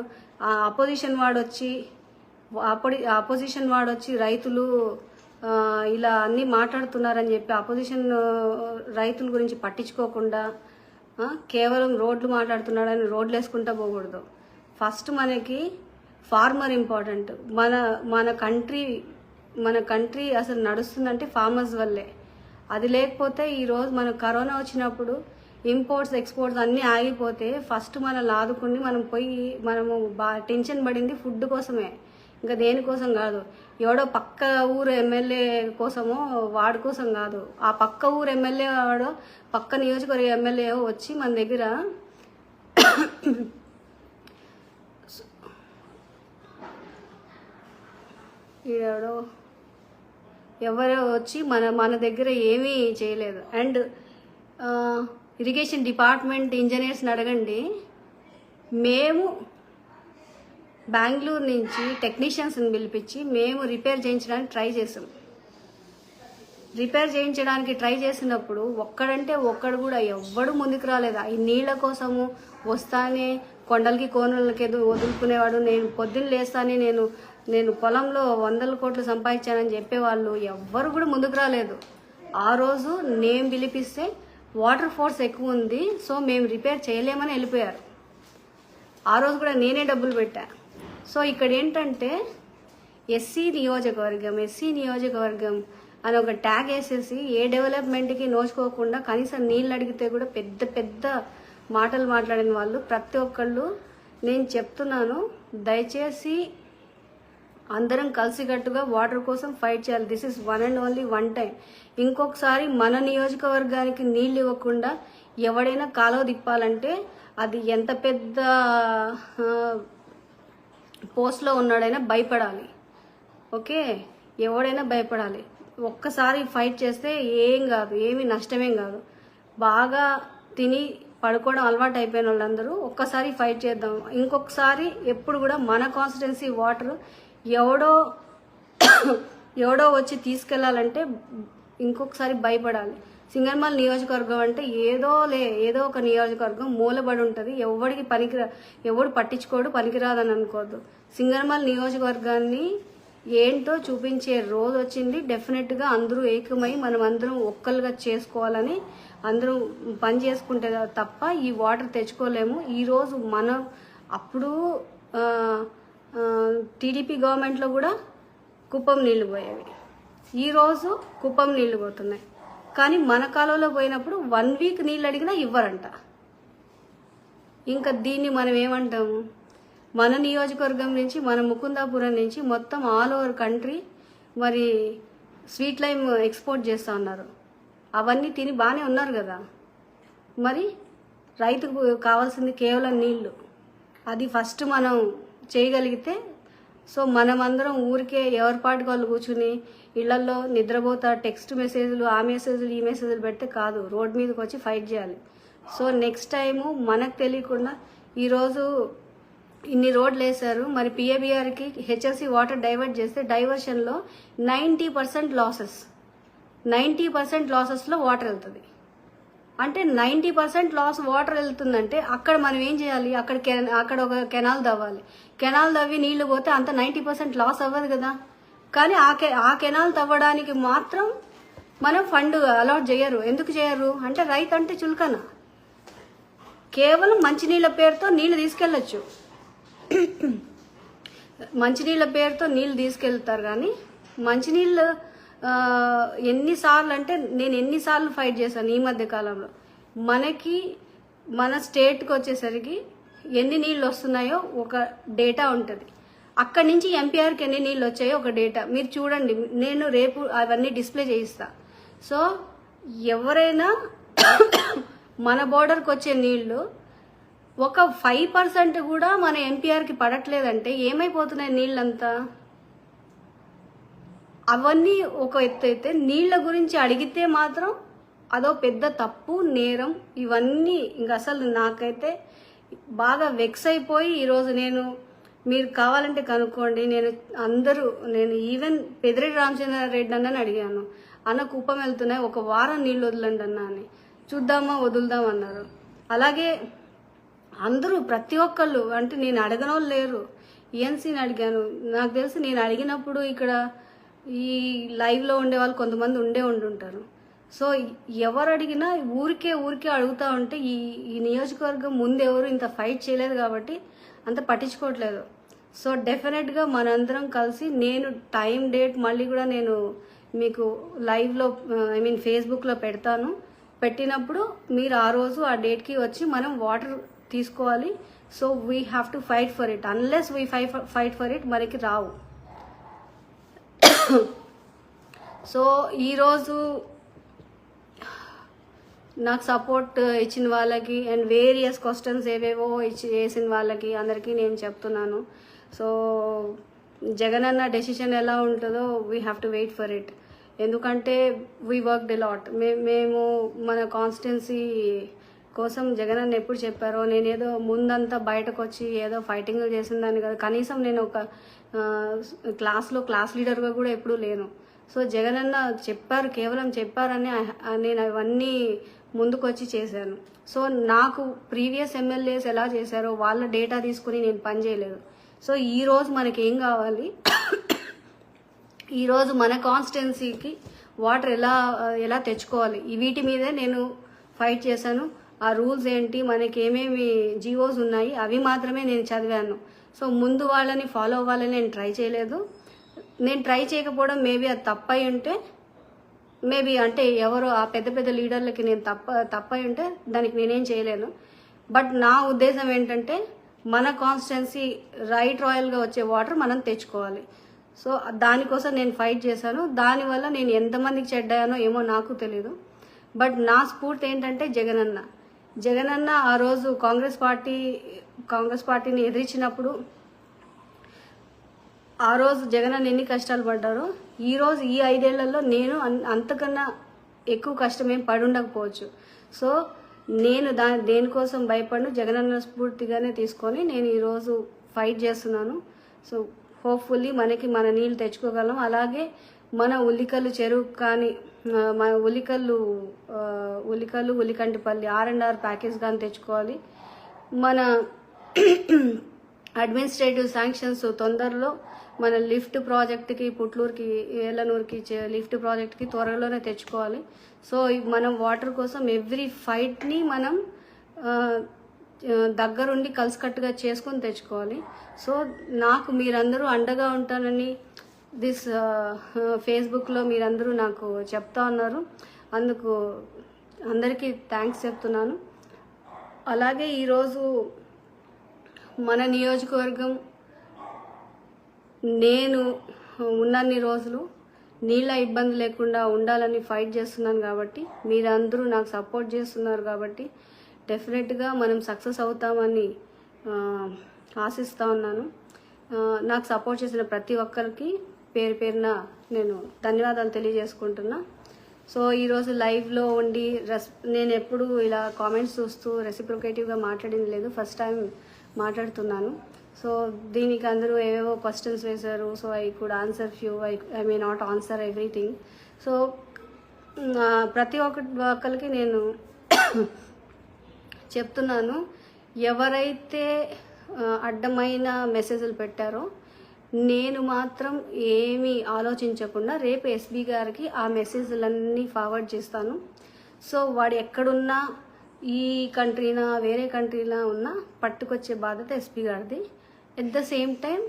అపోజిషన్ వాడొచ్చి రైతులు ఇలా అన్నీ మాట్లాడుతున్నారని చెప్పి అపోజిషన్ రైతుల గురించి పట్టించుకోకుండా కేవలం రోడ్లు మాట్లాడుతున్నాడని రోడ్లు వేసుకుంటా పోకూడదు. ఫస్ట్ మనకి ఫార్మర్ ఇంపార్టెంట్. మన కంట్రీ అసలు నడుస్తుందంటే ఫార్మర్స్ వల్లే. అది లేకపోతే ఈరోజు మనకు కరోనా వచ్చినప్పుడు ఇంపోర్ట్స్ ఎక్స్పోర్ట్స్ అన్నీ ఆగిపోతే ఫస్ట్ మనల్ని ఆదుకుని మనము టెన్షన్ పడింది ఫుడ్ కోసమే, ఇంకా దేనికోసం కాదు. ఎవడో పక్క ఊరు ఎమ్మెల్యే కోసమో వాడి కోసం కాదు. ఆ పక్క ఊరు ఎమ్మెల్యే వాడో పక్క నియోజకవర్గ ఎమ్మెల్యే వచ్చి మన దగ్గర ఎవరో వచ్చి మన దగ్గర ఏమీ చేయలేదు. అండ్ ఇరిగేషన్ డిపార్ట్మెంట్ ఇంజనీర్స్ని అడగండి, మేము బెంగళూరు నుంచి టెక్నీషియన్స్ని పిలిపించి మేము రిపేర్ చేయించడానికి ట్రై చేసినప్పుడు ఒక్కడు కూడా ఎవ్వడు ముందుకు రాలేదు. ఈ నీళ్ళ కోసము వస్తానే కొండలకి కోనలకి వదులుకునేవాడు. నేను పొద్దున్న లేస్తాని నేను పొలంలో 100 కోట్లు సంపాదించానని చెప్పేవాళ్ళు ఎవ్వరు కూడా ముందుకు రాలేదు. ఆ రోజు నేను పిలిపిస్తే వాటర్ ఫోర్స్ ఎక్కువ ఉంది, సో మేము రిపేర్ చేయలేమని వెళ్ళిపోయారు. ఆ రోజు కూడా నేనే డబ్బులు పెట్టా. సో ఇక్కడ ఏంటంటే ఎస్సీ నియోజకవర్గం అని ఒక ట్యాగ్ వేసేసి ఏ డెవలప్మెంట్కి నోచుకోకుండా కనీసం నీళ్ళు అడిగితే కూడా పెద్ద పెద్ద మాటలు మాట్లాడిన వాళ్ళు ప్రతి ఒక్కళ్ళు. నేను చెప్తున్నాను, దయచేసి అందరం కలిసికట్టుగా వాటర్ కోసం ఫైట్ చేయాలి. This is one and only one time. ఇంకొకసారి మన నియోజకవర్గానికి నీళ్ళు ఇవ్వకుండా ఎవడైనా కాలువ తిప్పాలంటే అది ఎంత పెద్ద పోస్ట్లో ఉన్నాడైనా భయపడాలి. ఓకే, ఎవడైనా భయపడాలి. ఒక్కసారి ఫైట్ చేస్తే ఏం కాదు, ఏమి నష్టమేం కాదు. బాగా తిని పడుకోవడం అలవాటు అయిపోయిన వాళ్ళందరూ ఒక్కసారి ఫైట్ చేద్దాం. ఇంకొకసారి ఎప్పుడు కూడా మన కాన్స్టిట్యున్సీ వాటర్ ఎవడో వచ్చి తీసుకెళ్లాలంటే ఇంకొకసారి భయపడాలి. సింగనమల నియోజకవర్గం అంటే ఏదో ఒక నియోజకవర్గం మూలబడి ఉంటుంది. ఎవడు పట్టించుకోడు, పనికిరాదని అనుకోవద్దు. సింగనమల నియోజకవర్గాన్ని ఏంటో చూపించే రోజు వచ్చింది. డెఫినెట్గా అందరూ ఏకమై మనం అందరం ఒక్కలుగా చేసుకోవాలని అందరం పని చేసుకుంటే తప్ప ఈ వాటర్ తెచ్చుకోలేము. ఈరోజు మనం అప్పుడు టీడీపీ గవర్నమెంట్లో కూడా కుప్పం నీళ్లు పోయేవి, ఈరోజు కుప్పం నీళ్లు పోతున్నాయి. కానీ మన కాలంలో పోయినప్పుడు 1 వీక్ నీళ్ళు అడిగినా ఇవ్వరంట. ఇంకా దీన్ని మనం ఏమంటాము? మన నియోజకవర్గం నుంచి, మన ముకుందాపురం నుంచి మొత్తం ఆల్ ఓవర్ కంట్రీ మరి స్వీట్ లైమ్ ఎక్స్పోర్ట్ చేస్తూ ఉన్నారు. అవన్నీ తిని బాగానే ఉన్నారు కదా. మరి రైతుకు కావాల్సింది కేవలం నీళ్లు. అది ఫస్ట్ మనం చేయగలిగితే, సో మనమందరం ఊరికే ఎవరి పాటికి వాళ్ళు కూర్చుని ఇళ్లలో నిద్రపోతా టెక్స్ట్ మెసేజ్లు, ఆ మెసేజ్లు, ఈ మెసేజ్లు పెడితే కాదు, రోడ్ మీదకి వచ్చి ఫైట్ చేయాలి. సో నెక్స్ట్ టైము మనకు తెలియకుండా ఈరోజు ఇన్ని రోడ్లు వేశారు, మరి పిఏబిఆర్కి హెచ్ఎస్సి వాటర్ డైవర్ట్ చేస్తే డైవర్షన్లో 90% లాసెస్, 90% లాసెస్లో వాటర్ వెళ్తుంది. అంటే 90% లాస్ వాటర్ వెళ్తుందంటే అక్కడ మనం ఏం చేయాలి? అక్కడ ఒక కెనాల్ తవ్వాలి. కెనాల్ తవ్వి నీళ్లు పోతే అంత 90% లాస్ అవ్వదు కదా. కానీ ఆ కెనాల్ తవ్వడానికి మాత్రం మనం ఫండ్ అలాట్ చేయరు. ఎందుకు చేయరు అంటే రైతు అంటే చులకన. కేవలం మంచినీళ్ళ పేరుతో నీళ్లు తీసుకెళ్ళచ్చు, మంచినీళ్ళ పేరుతో నీళ్ళు తీసుకెళ్తారు. కానీ మంచినీళ్ళు ఎన్నిసార్లు అంటే నేను ఎన్నిసార్లు ఫైట్ చేశాను ఈ మధ్య కాలంలో. మన స్టేట్కి వచ్చేసరికి ఎన్ని నీళ్ళు వస్తున్నాయో ఒక డేటా ఉంటుంది. అక్కడి నుంచి ఎంపీఆర్కి ఎన్ని నీళ్ళు వచ్చాయో ఒక డేటా మీరు చూడండి. నేను రేపు అవన్నీ డిస్ప్లే చేయిస్తా. సో ఎవరైనా మన బోర్డర్కి వచ్చే నీళ్లు ఒక 5% కూడా మన ఎంపీఆర్కి పడట్లేదంటే ఏమైపోతున్నాయి నీళ్ళంతా? అవన్నీ ఒక ఎత్తు అయితే, నీళ్ల గురించి అడిగితే మాత్రం అదో పెద్ద తప్పు, నేరం. ఇవన్నీ ఇంకా అసలు నాకైతే బాగా వెక్స్ అయిపోయి ఈరోజు మీరు కావాలంటే కనుక్కోండి, నేను ఈవెన్ పెద్దిరెడ్డి రామచంద్రారెడ్డి అన్నని అడిగాను, అన్న కుప్పం వెళ్తున్నాయి, ఒక వారం నీళ్ళు వదలండి అన్న అని. చూద్దామా వదులుదాం అన్నారు. అలాగే అందరూ ప్రతి ఒక్కళ్ళు, అంటే నేను అడగనోళ్ళు లేరు. ఈఎన్సీని అడిగాను. నాకు తెలిసి నేను అడిగినప్పుడు ఇక్కడ ఈ లైవ్లో ఉండే వాళ్ళు కొంతమంది ఉండుంటారు. సో ఎవరు అడిగినా ఊరికే అడుగుతూ ఉంటే ఈ నియోజకవర్గం ముందెవరు ఇంత ఫైట్ చేయలేదు కాబట్టి అంత పట్టించుకోవట్లేదు. సో డెఫినెట్గా మనందరం కలిసి, నేను టైం డేట్ మళ్ళీ కూడా నేను మీకు లైవ్లో ఫేస్బుక్లో పెడతాను. పెట్టినప్పుడు మీరు ఆ రోజు ఆ డేట్కి వచ్చి మనం వాటర్ తీసుకోవాలి. So we have to fight for it. Unless we fight for it మనకి రావు. సో ఈరోజు నాకు సపోర్ట్ ఇచ్చిన వాళ్ళకి అండ్ వేరియస్ క్వశ్చన్స్ ఏవేవో వేసిన వాళ్ళకి అందరికీ నేను చెప్తున్నాను. సో జగన్ అన్న డెసిషన్ ఎలా ఉంటుందో we have to wait for it. ఎందుకంటే వీ వర్క్ డి లాట్. మేము మన కాన్స్టిట్యున్సీ కోసం జగన్ అన్న ఎప్పుడు చెప్పారో, నేనేదో ముందంతా బయటకు వచ్చి ఏదో ఫైటింగ్లు చేసిన దాన్ని కదా. కనీసం నేను ఒక క్లాస్ లీడర్గా కూడా ఎప్పుడూ లేను. సో జగన్ అన్న చెప్పారు, కేవలం చెప్పారని నేను అవన్నీ ముందుకొచ్చి చేశాను. సో నాకు ప్రీవియస్ ఎమ్మెల్యేస్ ఎలా చేశారో వాళ్ళ డేటా తీసుకుని నేను పని చేయలేదు. సో ఈరోజు మనకి ఏం కావాలి, ఈరోజు మన కాన్స్టిట్యున్సీకి వాటర్ ఎలా తెచ్చుకోవాలి, వీటి మీదే నేను ఫైట్ చేశాను. ఆ రూల్స్ ఏంటి, మనకి ఏమేమి జీవోస్ ఉన్నాయి అవి మాత్రమే నేను చదివాను. సో ముందు వాళ్ళని ఫాలో అవ్వాలని నేను ట్రై చేయలేదు. నేను ట్రై చేయకపోవడం మేబీ అది తప్పై ఉంటే, మేబీ అంటే ఎవరో ఆ పెద్ద పెద్ద లీడర్లకి నేను తప్పై ఉంటే దానికి నేనేం చేయలేను. బట్ నా ఉద్దేశం ఏంటంటే మన కాన్స్టిట్యున్సీ రాయల్గా వచ్చే వాటర్ మనం తెచ్చుకోవాలి. సో దానికోసం నేను ఫైట్ చేశాను. దానివల్ల నేను ఎంతమందికి చెడ్డానో ఏమో నాకు తెలీదు. బట్ నా స్ఫూర్తి ఏంటంటే జగనన్న ఆ రోజు కాంగ్రెస్ పార్టీని ఎదిరించినప్పుడు ఆ రోజు జగనన్న ఎన్ని కష్టాలు పడ్డారో ఈరోజు ఈ 5 ఏళ్లలో నేను అంతకన్నా ఎక్కువ కష్టమేం పడి ఉండకపోవచ్చు. సో నేను దేనికోసం భయపడను, జగనన్న స్ఫూర్తిగానే తీసుకొని నేను ఈరోజు ఫైట్ చేస్తున్నాను. సో హోప్ఫుల్లీ మన నీళ్ళు తెచ్చుకోగలం. అలాగే మన ఉల్లికల్లు చెరువు కానీ, మన ఉల్లికంటిపల్లి R&R ప్యాకేజ్ కానీ తెచ్చుకోవాలి. మన అడ్మినిస్ట్రేటివ్ శాంక్షన్స్ తొందరలో మన లిఫ్ట్ ప్రాజెక్ట్కి, పుట్లూరుకి, ఏలనూరుకి లిఫ్ట్ ప్రాజెక్ట్కి త్వరలోనే తెచ్చుకోవాలి. సో మనం వాటర్ కోసం ఎవ్రీ ఫైట్ని మనం దగ్గరుండి కలిసికట్టుగా చేసుకొని తెచ్చుకోవాలి. సో నాకు మీరందరూ అండగా ఉంటానని ఫేస్బుక్లో మీరందరూ నాకు చెప్తా ఉన్నారు. అందుకు అందరికీ థ్యాంక్స్ చెప్తున్నాను. అలాగే ఈరోజు మన నియోజకవర్గం నేను ఉన్నన్ని రోజులు నీళ్ళ ఇబ్బంది లేకుండా ఉండాలని ఫైట్ చేస్తున్నాను కాబట్టి, మీరందరూ నాకు సపోర్ట్ చేస్తున్నారు కాబట్టి డెఫినెట్గా మనం సక్సెస్ అవుతామని ఆశిస్తూ ఉన్నాను. నాకు సపోర్ట్ చేసిన ప్రతి ఒక్కరికి పేరు పేరున నేను ధన్యవాదాలు తెలియజేసుకుంటున్నా. సో ఈరోజు లైవ్లో ఉండి నేను ఎప్పుడు ఇలా కామెంట్స్ చూస్తూ రెసిప్రొకేటివ్గా మాట్లాడింది లేదు, ఫస్ట్ టైం మాట్లాడుతున్నాను. సో దీనికి అందరూ ఏవేవో క్వశ్చన్స్ వేశారు. So I could answer few, I may not answer everything. So ప్రతి ఒక్కరికి నేను చెప్తున్నాను, ఎవరైతే అడ్డమైన మెసేజ్లు పెట్టారో నేను మాత్రం ఏమీ ఆలోచించకుండా రేపు ఎస్పీ గారికి ఆ మెసేజ్లన్నీ ఫార్వర్డ్ చేస్తాను. సో వాడు ఎక్కడున్నా, ఈ కంట్రీనా వేరే కంట్రీనా ఉన్నా పట్టుకొచ్చే బాధ్యత ఎస్పీ గారిది. ఎట్ ద సేమ్ టైం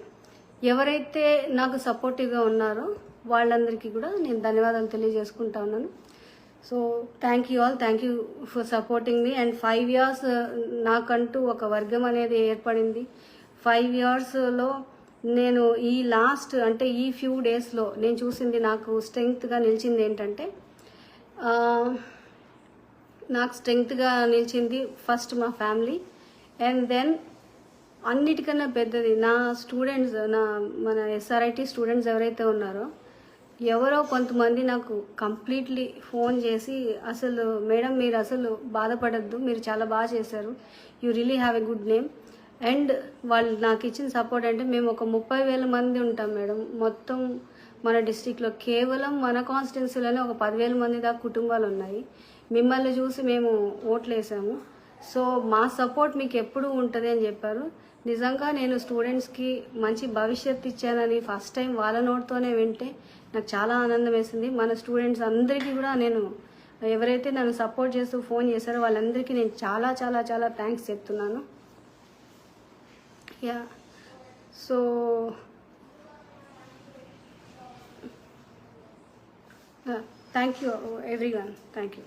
ఎవరైతే నాకు సపోర్టివ్గా ఉన్నారో వాళ్ళందరికీ కూడా నేను ధన్యవాదాలు తెలియజేసుకుంటా ఉన్నాను. So thank you for supporting me. And 5 years నాకంటూ ఒక వర్గం అనేది ఏర్పడింది. 5 yearsలో నేను ఈ ఫ్యూ డేస్లో నేను చూసింది, నాకు స్ట్రెంగ్త్గా నిలిచింది ఏంటంటే, నాకు స్ట్రెంగ్త్గా నిలిచింది ఫస్ట్ మా ఫ్యామిలీ, అండ్ దెన్ అన్నిటికన్నా పెద్దది నా స్టూడెంట్స్, మన SRIT స్టూడెంట్స్ ఎవరైతే ఉన్నారో ఎవరో కొంతమంది నాకు కంప్లీట్లీ ఫోన్ చేసి, అసలు మేడం మీరు అసలు బాధపడద్దు, మీరు చాలా బాగా చేశారు, you really have a good name. And వాళ్ళు నాకు ఇచ్చిన సపోర్ట్ అంటే, మేము ఒక 30,000 మంది ఉంటాం మేడం మొత్తం మన డిస్టిక్లో. కేవలం మన కాన్స్టిట్యున్సీలోనే ఒక 10,000 మంది దాకా కుటుంబాలు ఉన్నాయి. మిమ్మల్ని చూసి మేము ఓట్లు వేసాము. సో మా సపోర్ట్ మీకు ఎప్పుడూ ఉంటుంది అని చెప్పారు. నిజంగా నేను స్టూడెంట్స్కి మంచి భవిష్యత్తు ఇచ్చానని ఫస్ట్ టైం వాళ్ళ నోట్తోనే వింటే నాకు చాలా ఆనందం వేసింది. మన స్టూడెంట్స్ అందరికీ కూడా నేను, ఎవరైతే నన్ను సపోర్ట్ చేస్తూ ఫోన్ చేశారో వాళ్ళందరికీ నేను చాలా చాలా చాలా థ్యాంక్స్ చెప్తున్నాను. Yeah, so thank you everyone, thank you.